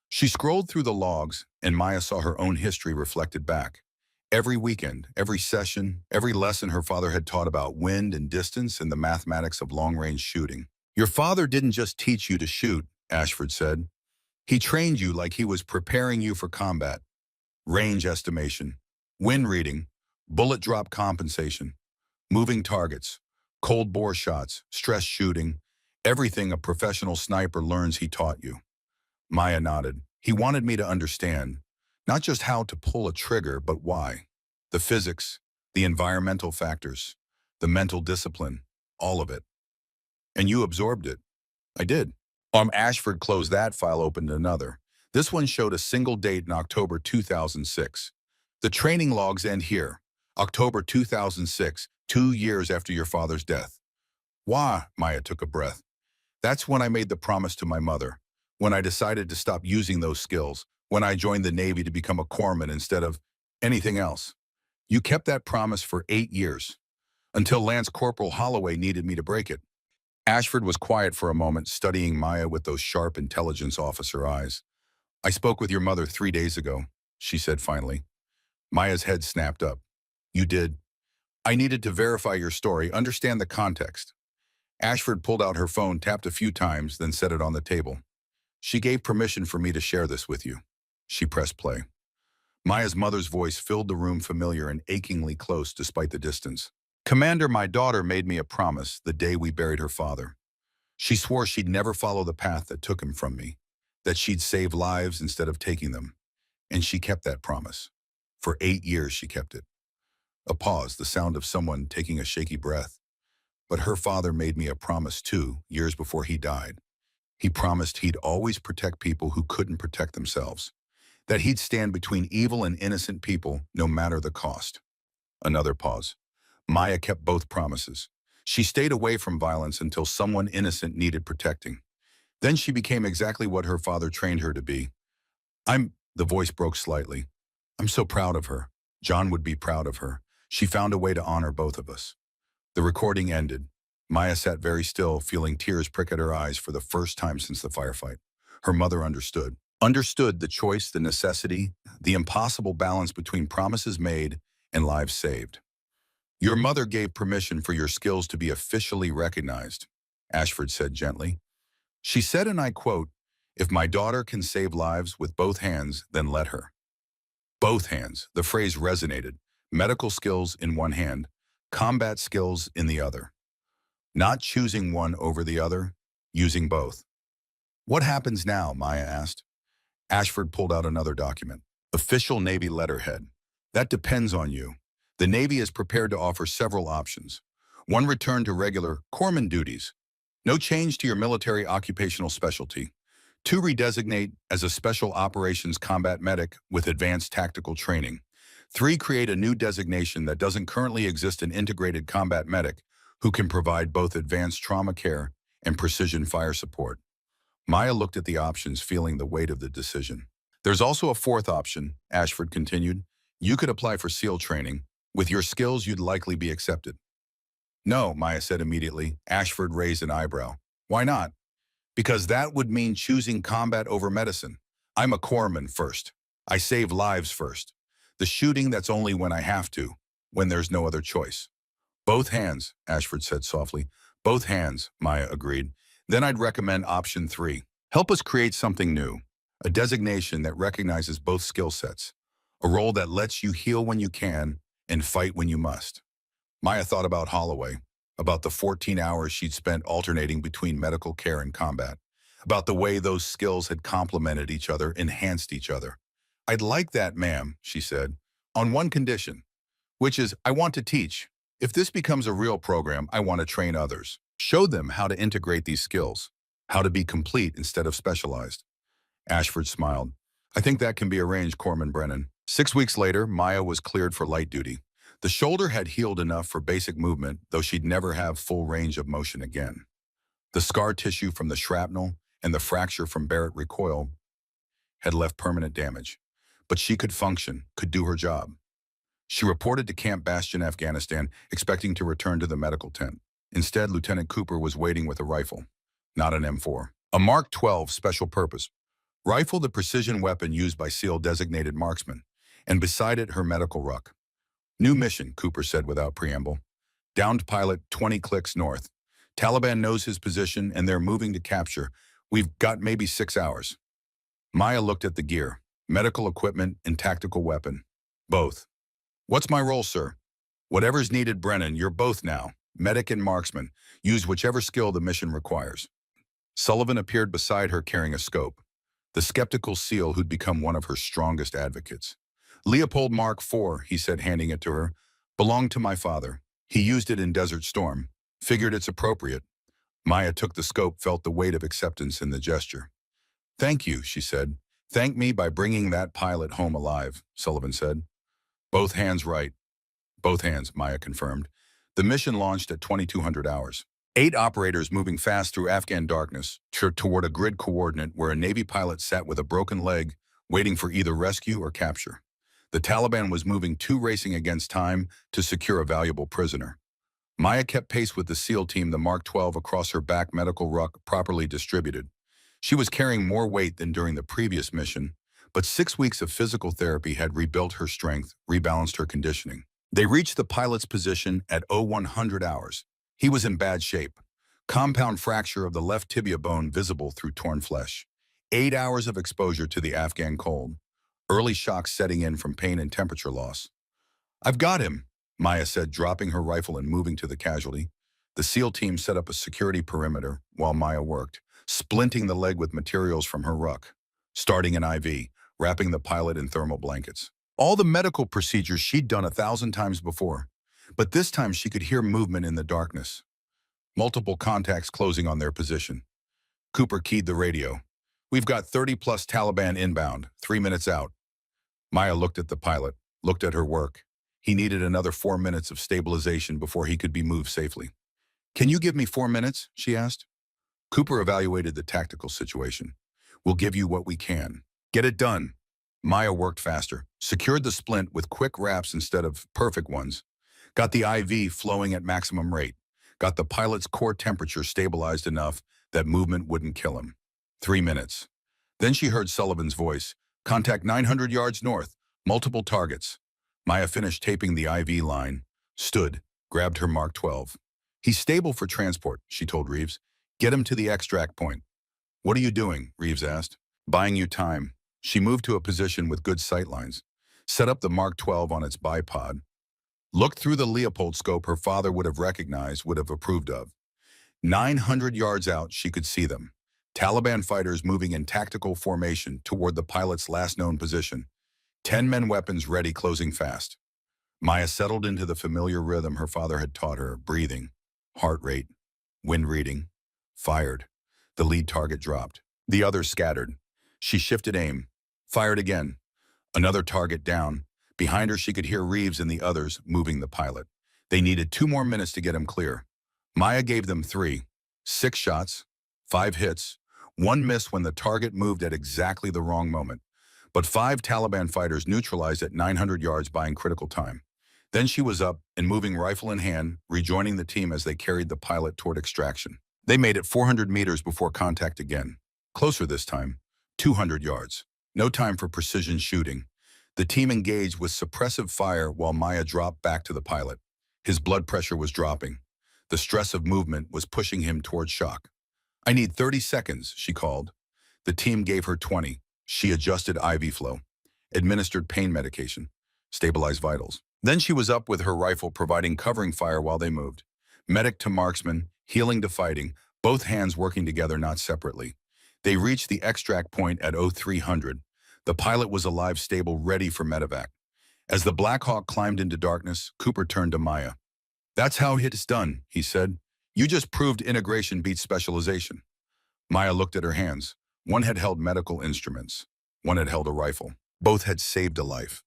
She scrolled through the logs, and Maya saw her own history reflected back. Every weekend, every session, every lesson her father had taught about wind and distance and the mathematics of long-range shooting. Your father didn't just teach you to shoot, Ashford said. He trained you like he was preparing you for combat. Range estimation, wind reading, bullet drop compensation, moving targets, cold bore shots, stress shooting, everything a professional sniper learns he taught you. Maya nodded. He wanted me to understand, not just how to pull a trigger, but why. The physics, the environmental factors, the mental discipline, all of it. And you absorbed it. I did. Ashford closed that file, opened another. This one showed a single date in October 2006. The training logs end here. October 2006, 2 years after your father's death. Why? Maya took a breath. That's when I made the promise to my mother. When I decided to stop using those skills. when I joined the Navy to become a corpsman instead of anything else. You kept that promise for 8 years, until Lance Corporal Holloway needed me to break it. Ashford was quiet for a moment, studying Maya with those sharp intelligence officer eyes. I spoke with your mother 3 days ago, she said finally. Maya's head snapped up. You did? I needed to verify your story, understand the context. Ashford pulled out her phone, tapped a few times, then set it on the table. She gave permission for me to share this with you. She pressed play. Maya's mother's voice filled the room, familiar and achingly close despite the distance. Commander, my daughter made me a promise the day we buried her father. She swore she'd never follow the path that took him from me, that she'd save lives instead of taking them. And she kept that promise. For 8 years she kept it. A pause, the sound of someone taking a shaky breath. But her father made me a promise too, years before he died. He promised he'd always protect people who couldn't protect themselves, that he'd stand between evil and innocent people no matter the cost. Another pause. Maya kept both promises. She stayed away from violence until someone innocent needed protecting. Then she became exactly what her father trained her to be. The voice broke slightly. I'm so proud of her. John would be proud of her. She found a way to honor both of us. The recording ended. Maya sat very still, feeling tears prick at her eyes for the first time since the firefight. Her mother understood. Understood the choice, the necessity, the impossible balance between promises made and lives saved. Your mother gave permission for your skills to be officially recognized, Ashford said gently. She said, and I quote, if my daughter can save lives with both hands, then let her. Both hands. The phrase resonated. Medical skills in one hand, combat skills in the other. Not choosing one over the other, using both. What happens now? Maya asked. Ashford pulled out another document. Official Navy letterhead. That depends on you. The Navy is prepared to offer several options. One, return to regular corpsman duties. No change to your military occupational specialty. Two, redesignate as a special operations combat medic with advanced tactical training. Three, create a new designation that doesn't currently exist, an integrated combat medic who can provide both advanced trauma care and precision fire support. Maya looked at the options, feeling the weight of the decision. There's also a fourth option, Ashford continued. You could apply for SEAL training. With your skills, you'd likely be accepted. No, Maya said immediately. Ashford raised an eyebrow. Why not? Because that would mean choosing combat over medicine. I'm a corpsman first. I save lives first. The shooting, that's only when I have to, when there's no other choice. Both hands, Ashford said softly. Both hands, Maya agreed. Then I'd recommend option 3. Help us create something new. A designation that recognizes both skill sets. A role that lets you heal when you can and fight when you must. Maya thought about Holloway, about the 14 hours she'd spent alternating between medical care and combat, about the way those skills had complemented each other, enhanced each other. I'd like that, ma'am, she said, on one condition, which is I want to teach. If this becomes a real program, I want to train others. Show them how to integrate these skills, how to be complete instead of specialized. Ashford smiled. I think that can be arranged, Corpsman Brennan. 6 weeks later, Maya was cleared for light duty. The shoulder had healed enough for basic movement, though she'd never have full range of motion again. The scar tissue from the shrapnel and the fracture from Barrett recoil had left permanent damage. But she could function, could do her job. She reported to Camp Bastion, Afghanistan, expecting to return to the medical tent. Instead, Lieutenant Cooper was waiting with a rifle, not an M4. A Mark 12 special purpose rifle, the precision weapon used by SEAL-designated marksmen, and beside it her medical ruck. New mission, Cooper said without preamble. Downed pilot 20 clicks north. Taliban knows his position and they're moving to capture. We've got maybe 6 hours. Maya looked at the gear, medical equipment and tactical weapon. Both. What's my role, sir? Whatever's needed, Brennan, you're both now. Medic and marksman. Use whichever skill the mission requires. Sullivan appeared beside her carrying a scope. The skeptical SEAL who'd become one of her strongest advocates. Leopold Mark IV, he said, handing it to her, belonged to my father. He used it in Desert Storm. Figured it's appropriate. Maya took the scope, felt the weight of acceptance in the gesture. Thank you, she said. Thank me by bringing that pilot home alive, Sullivan said. Both hands right. Both hands, Maya confirmed. The mission launched at 2200 hours. 8 operators moving fast through Afghan darkness toward a grid coordinate where a Navy pilot sat with a broken leg, waiting for either rescue or capture. The Taliban was moving too racing against time to secure a valuable prisoner. Maya kept pace with the SEAL team, the Mark 12 across her back, medical ruck properly distributed. She was carrying more weight than during the previous mission, but 6 weeks of physical therapy had rebuilt her strength, rebalanced her conditioning. They reached the pilot's position at 0100 hours. He was in bad shape. Compound fracture of the left tibia bone visible through torn flesh. 8 hours of exposure to the Afghan cold. Early shock setting in from pain and temperature loss. "I've got him," Maya said, dropping her rifle and moving to the casualty. The SEAL team set up a security perimeter while Maya worked, splinting the leg with materials from her ruck, starting an IV, wrapping the pilot in thermal blankets. All the medical procedures she'd done 1,000 times before, but this time she could hear movement in the darkness. Multiple contacts closing on their position. Cooper keyed the radio. "We've got 30-plus Taliban inbound, 3 minutes out." Maya looked at the pilot, looked at her work. He needed another 4 minutes of stabilization before he could be moved safely. "Can you give me 4 minutes?" she asked. Cooper evaluated the tactical situation. "We'll give you what we can. Get it done." Maya worked faster, secured the splint with quick wraps instead of perfect ones, got the IV flowing at maximum rate, got the pilot's core temperature stabilized enough that movement wouldn't kill him. 3 minutes. Then she heard Sullivan's voice. "Contact 900 yards north, multiple targets." Maya finished taping the IV line, stood, grabbed her Mark 12. "He's stable for transport," she told Reeves. "Get him to the extract point." "What are you doing?" Reeves asked. "Buying you time." She moved to a position with good sightlines, set up the Mark 12 on its bipod, looked through the Leopold scope her father would have recognized, would have approved of. 900 yards out, she could see them. Taliban fighters moving in tactical formation toward the pilot's last known position. 10 men, weapons ready, closing fast. Maya settled into the familiar rhythm her father had taught her, breathing, heart rate, wind reading. Fired. The lead target dropped. The others scattered. She shifted aim. Fired again. Another target down. Behind her, she could hear Reeves and the others moving the pilot. They needed 2 more minutes to get him clear. Maya gave them 3. 6 shots, 5 hits, 1 miss when the target moved at exactly the wrong moment. But 5 Taliban fighters neutralized at 900 yards, buying critical time. Then she was up and moving, rifle in hand, rejoining the team as they carried the pilot toward extraction. They made it 400 meters before contact again. Closer this time, 200 yards. No time for precision shooting. The team engaged with suppressive fire while Maya dropped back to the pilot. His blood pressure was dropping. The stress of movement was pushing him toward shock. "I need 30 seconds, she called. The team gave her 20. She adjusted IV flow, administered pain medication, stabilized vitals. Then she was up with her rifle, providing covering fire while they moved. Medic to marksman, healing to fighting, both hands working together, not separately. They reached the extract point at 0300. The pilot was alive, stable, ready for medevac. As the Black Hawk climbed into darkness, Cooper turned to Maya. "That's how it's done," he said. "You just proved integration beats specialization." Maya looked at her hands. One had held medical instruments. One had held a rifle. Both had saved a life.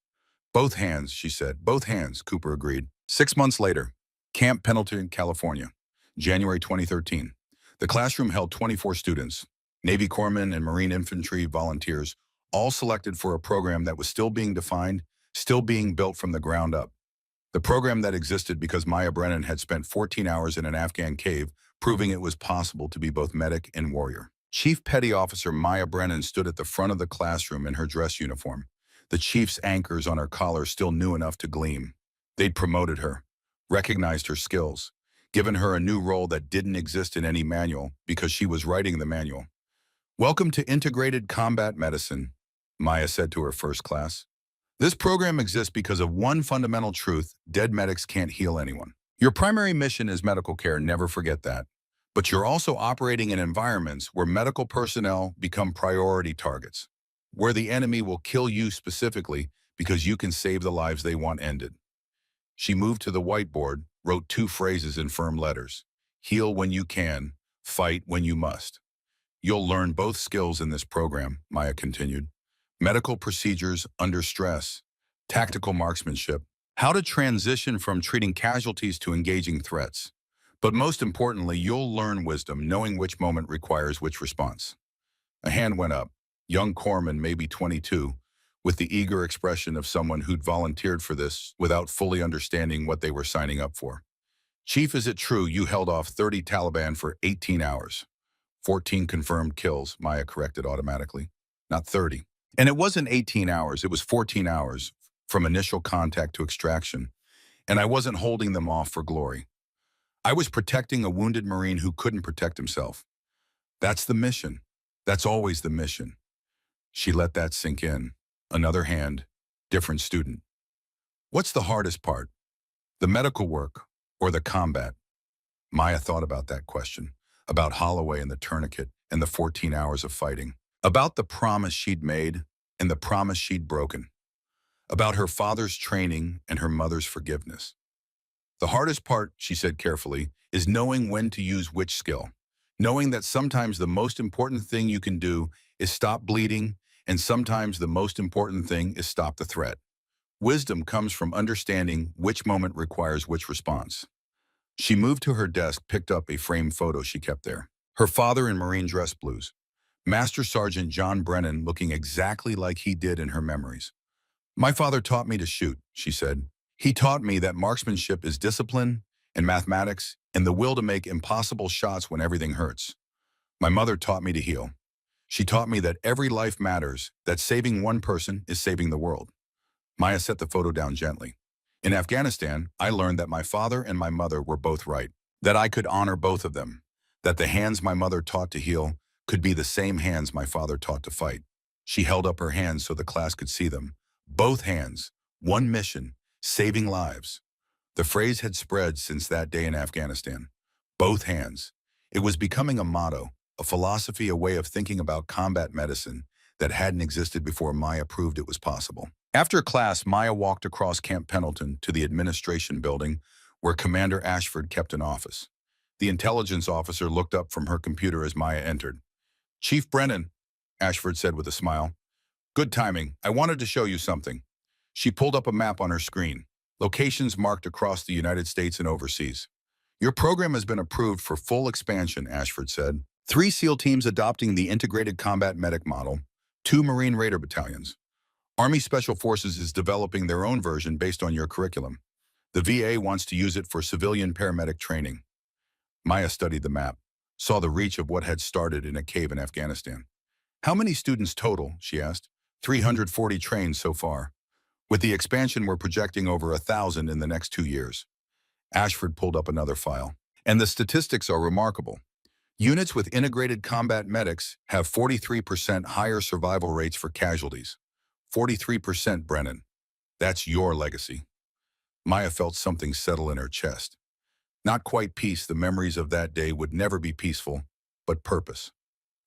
"Both hands," she said. "Both hands," Cooper agreed. 6 months later, Camp Pendleton, California, January 2013. The classroom held 24 students, Navy corpsmen and Marine infantry volunteers, all selected for a program that was still being defined, still being built from the ground up. The program that existed because Maya Brennan had spent 14 hours in an Afghan cave, proving it was possible to be both medic and warrior. Chief Petty Officer Maya Brennan stood at the front of the classroom in her dress uniform. The chief's anchors on her collar still new enough to gleam. They'd promoted her, recognized her skills, given her a new role that didn't exist in any manual because she was writing the manual. "Welcome to Integrated Combat Medicine," Maya said to her first class. "This program exists because of one fundamental truth: dead medics can't heal anyone. Your primary mission is medical care, never forget that. But you're also operating in environments where medical personnel become priority targets, where the enemy will kill you specifically because you can save the lives they want ended." She moved to the whiteboard, wrote 2 phrases in firm letters. "Heal when you can, fight when you must." "You'll learn both skills in this program," Maya continued. "Medical procedures under stress, tactical marksmanship, how to transition from treating casualties to engaging threats. But most importantly, you'll learn wisdom, knowing which moment requires which response." A hand went up. Young Corman, maybe 22, with the eager expression of someone who'd volunteered for this without fully understanding what they were signing up for. Chief, is it true you held off 30 Taliban for 18 hours? 14 confirmed kills, Maya corrected automatically. Not 30. And it wasn't 18 hours, it was 14 hours from initial contact to extraction. And I wasn't holding them off for glory. I was protecting a wounded Marine who couldn't protect himself. That's the mission. That's always the mission. She let that sink in. Another hand, different student. What's the hardest part? The medical work or the combat? Maya thought about that question, about Holloway and the tourniquet and the 14 hours of fighting, about the promise she'd made and the promise she'd broken, about her father's training and her mother's forgiveness. The hardest part, she said carefully, is knowing when to use which skill, knowing that sometimes the most important thing you can do is stop bleeding, and sometimes the most important thing is stop the threat. Wisdom comes from understanding which moment requires which response. She moved to her desk, picked up a framed photo she kept there. Her father in Marine dress blues. Master Sergeant John Brennan looking exactly like he did in her memories. My father taught me to shoot, she said. He taught me that marksmanship is discipline and mathematics and the will to make impossible shots when everything hurts. My mother taught me to heal. She taught me that every life matters, that saving one person is saving the world. Maya set the photo down gently. In Afghanistan, I learned that my father and my mother were both right, that I could honor both of them, that the hands my mother taught to heal could be the same hands my father taught to fight. She held up her hands so the class could see them. Both hands, one mission, saving lives. The phrase had spread since that day in Afghanistan. Both hands. It was becoming a motto, a philosophy, a way of thinking about combat medicine that hadn't existed before Maya proved it was possible. After class, Maya walked across Camp Pendleton to the administration building where Commander Ashford kept an office. The intelligence officer looked up from her computer as Maya entered. Chief Brennan, Ashford said with a smile. Good timing. I wanted to show you something. She pulled up a map on her screen, locations marked across the United States and overseas. Your program has been approved for full expansion, Ashford said. 3 SEAL teams adopting the integrated combat medic model, 2 Marine Raider battalions. Army Special Forces is developing their own version based on your curriculum. The VA wants to use it for civilian paramedic training. Maya studied the map, saw the reach of what had started in a cave in Afghanistan. How many students total, she asked. 340 trained so far. With the expansion, we're projecting over 1,000 in the next 2 years. Ashford pulled up another file. And the statistics are remarkable. Units with integrated combat medics have 43% higher survival rates for casualties. 43%, Brennan. That's your legacy. Maya felt something settle in her chest. Not quite peace, the memories of that day would never be peaceful, but purpose,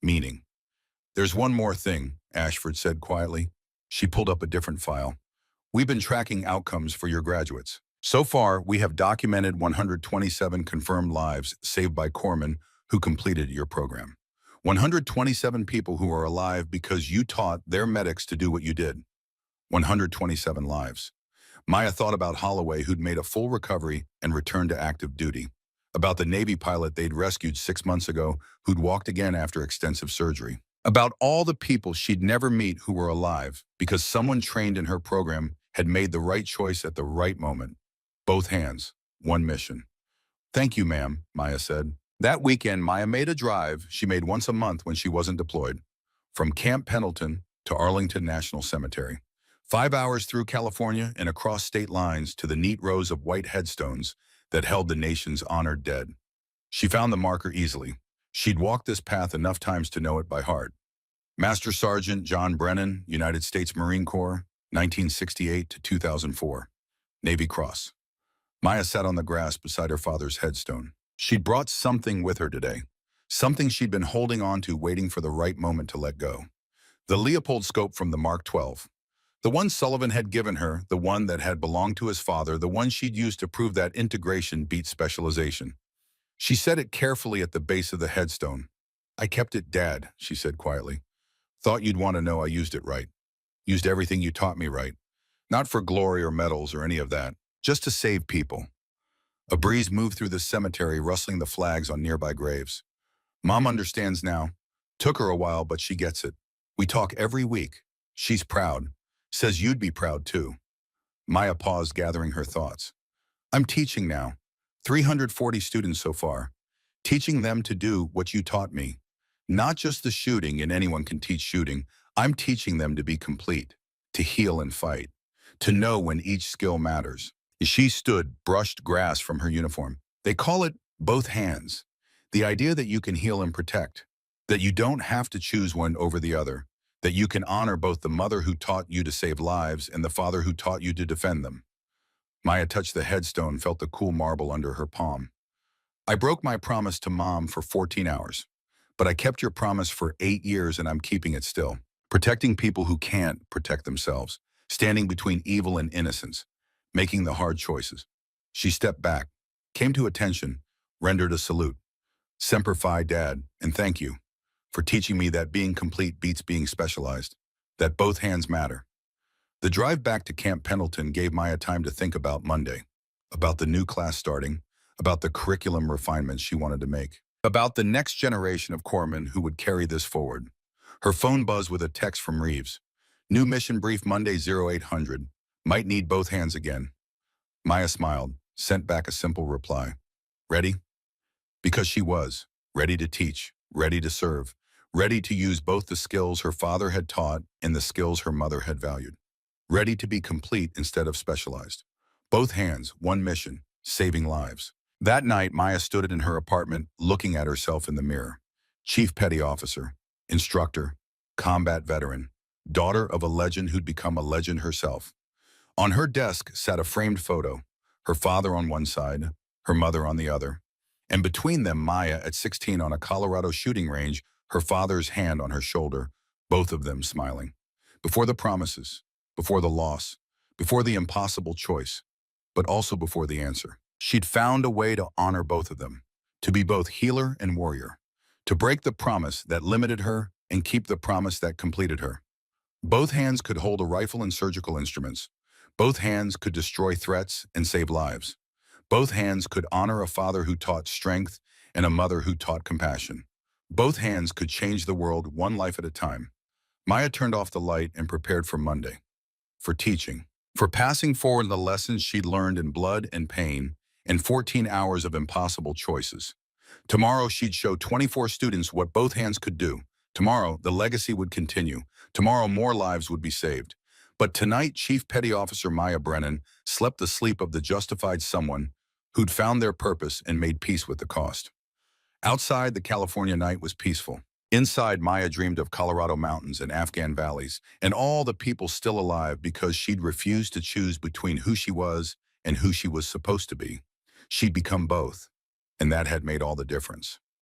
meaning. There's one more thing, Ashford said quietly. She pulled up a different file. We've been tracking outcomes for your graduates. So far, we have documented 127 confirmed lives saved by corpsmen who completed your program. 127 people who are alive because you taught their medics to do what you did. 127 lives. Maya thought about Holloway, who'd made a full recovery and returned to active duty. About the Navy pilot they'd rescued 6 months ago, who'd walked again after extensive surgery. About all the people she'd never meet who were alive because someone trained in her program had made the right choice at the right moment. Both hands, one mission. Thank you, ma'am, Maya said. That weekend, Maya made a drive she made once a month when she wasn't deployed. From Camp Pendleton to Arlington National Cemetery. 5 hours through California and across state lines to the neat rows of white headstones that held the nation's honored dead. She found the marker easily. She'd walked this path enough times to know it by heart. Master Sergeant John Brennan, United States Marine Corps, 1968 to 2004. Navy Cross. Maya sat on the grass beside her father's headstone. She'd brought something with her today. Something she'd been holding on to, waiting for the right moment to let go. The Leopold scope from the Mark 12. The one Sullivan had given her, the one that had belonged to his father, the one she'd used to prove that integration beat specialization. She set it carefully at the base of the headstone. I kept it, Dad, she said quietly. Thought you'd want to know I used it right. Used everything you taught me right. Not for glory or medals or any of that. Just to save people. A breeze moved through the cemetery, rustling the flags on nearby graves. Mom understands now. Took her a while, but she gets it. We talk every week. She's proud. Says you'd be proud too. Maya paused, gathering her thoughts. I'm teaching now. 340 students so far. Teaching them to do what you taught me. Not just the shooting, and anyone can teach shooting. I'm teaching them to be complete, to heal and fight, to know when each skill matters. She stood, brushed grass from her uniform. They call it both hands. The idea that you can heal and protect, that you don't have to choose one over the other, that you can honor both the mother who taught you to save lives and the father who taught you to defend them. Maya touched the headstone, felt the cool marble under her palm. I broke my promise to Mom for 14 hours, but I kept your promise for 8 years and I'm keeping it still. Protecting people who can't protect themselves, standing between evil and innocence, making the hard choices. She stepped back, came to attention, rendered a salute. Semper Fi, Dad, and thank you for teaching me that being complete beats being specialized, that both hands matter. The drive back to Camp Pendleton gave Maya time to think about Monday, about the new class starting, about the curriculum refinements she wanted to make, about the next generation of corpsmen who would carry this forward. Her phone buzzed with a text from Reeves. New mission brief Monday 0800. Might need both hands again. Maya smiled, sent back a simple reply. Ready? Because she was, ready to teach, ready to serve, ready to use both the skills her father had taught and the skills her mother had valued. Ready to be complete instead of specialized. Both hands, one mission, saving lives. That night, Maya stood in her apartment looking at herself in the mirror. Chief Petty Officer, instructor, combat veteran, daughter of a legend who'd become a legend herself. On her desk sat a framed photo, her father on one side, her mother on the other. And between them, Maya at 16 on a Colorado shooting range, her father's hand on her shoulder, both of them smiling. Before the promises, before the loss, before the impossible choice, but also before the answer. She'd found a way to honor both of them, to be both healer and warrior, to break the promise that limited her and keep the promise that completed her. Both hands could hold a rifle and surgical instruments. Both hands could destroy threats and save lives. Both hands could honor a father who taught strength and a mother who taught compassion. Both hands could change the world one life at a time. Maya turned off the light and prepared for Monday, for teaching, for passing forward the lessons she'd learned in blood and pain and 14 hours of impossible choices. Tomorrow, she'd show 24 students what both hands could do. Tomorrow, the legacy would continue. Tomorrow, more lives would be saved. But tonight, Chief Petty Officer Maya Brennan slept the sleep of the justified someone who'd found their purpose and made peace with the cost. Outside, the California night was peaceful. Inside, Maya dreamed of Colorado mountains and Afghan valleys, and all the people still alive because she'd refused to choose between who she was and who she was supposed to be. She'd become both, and that had made all the difference.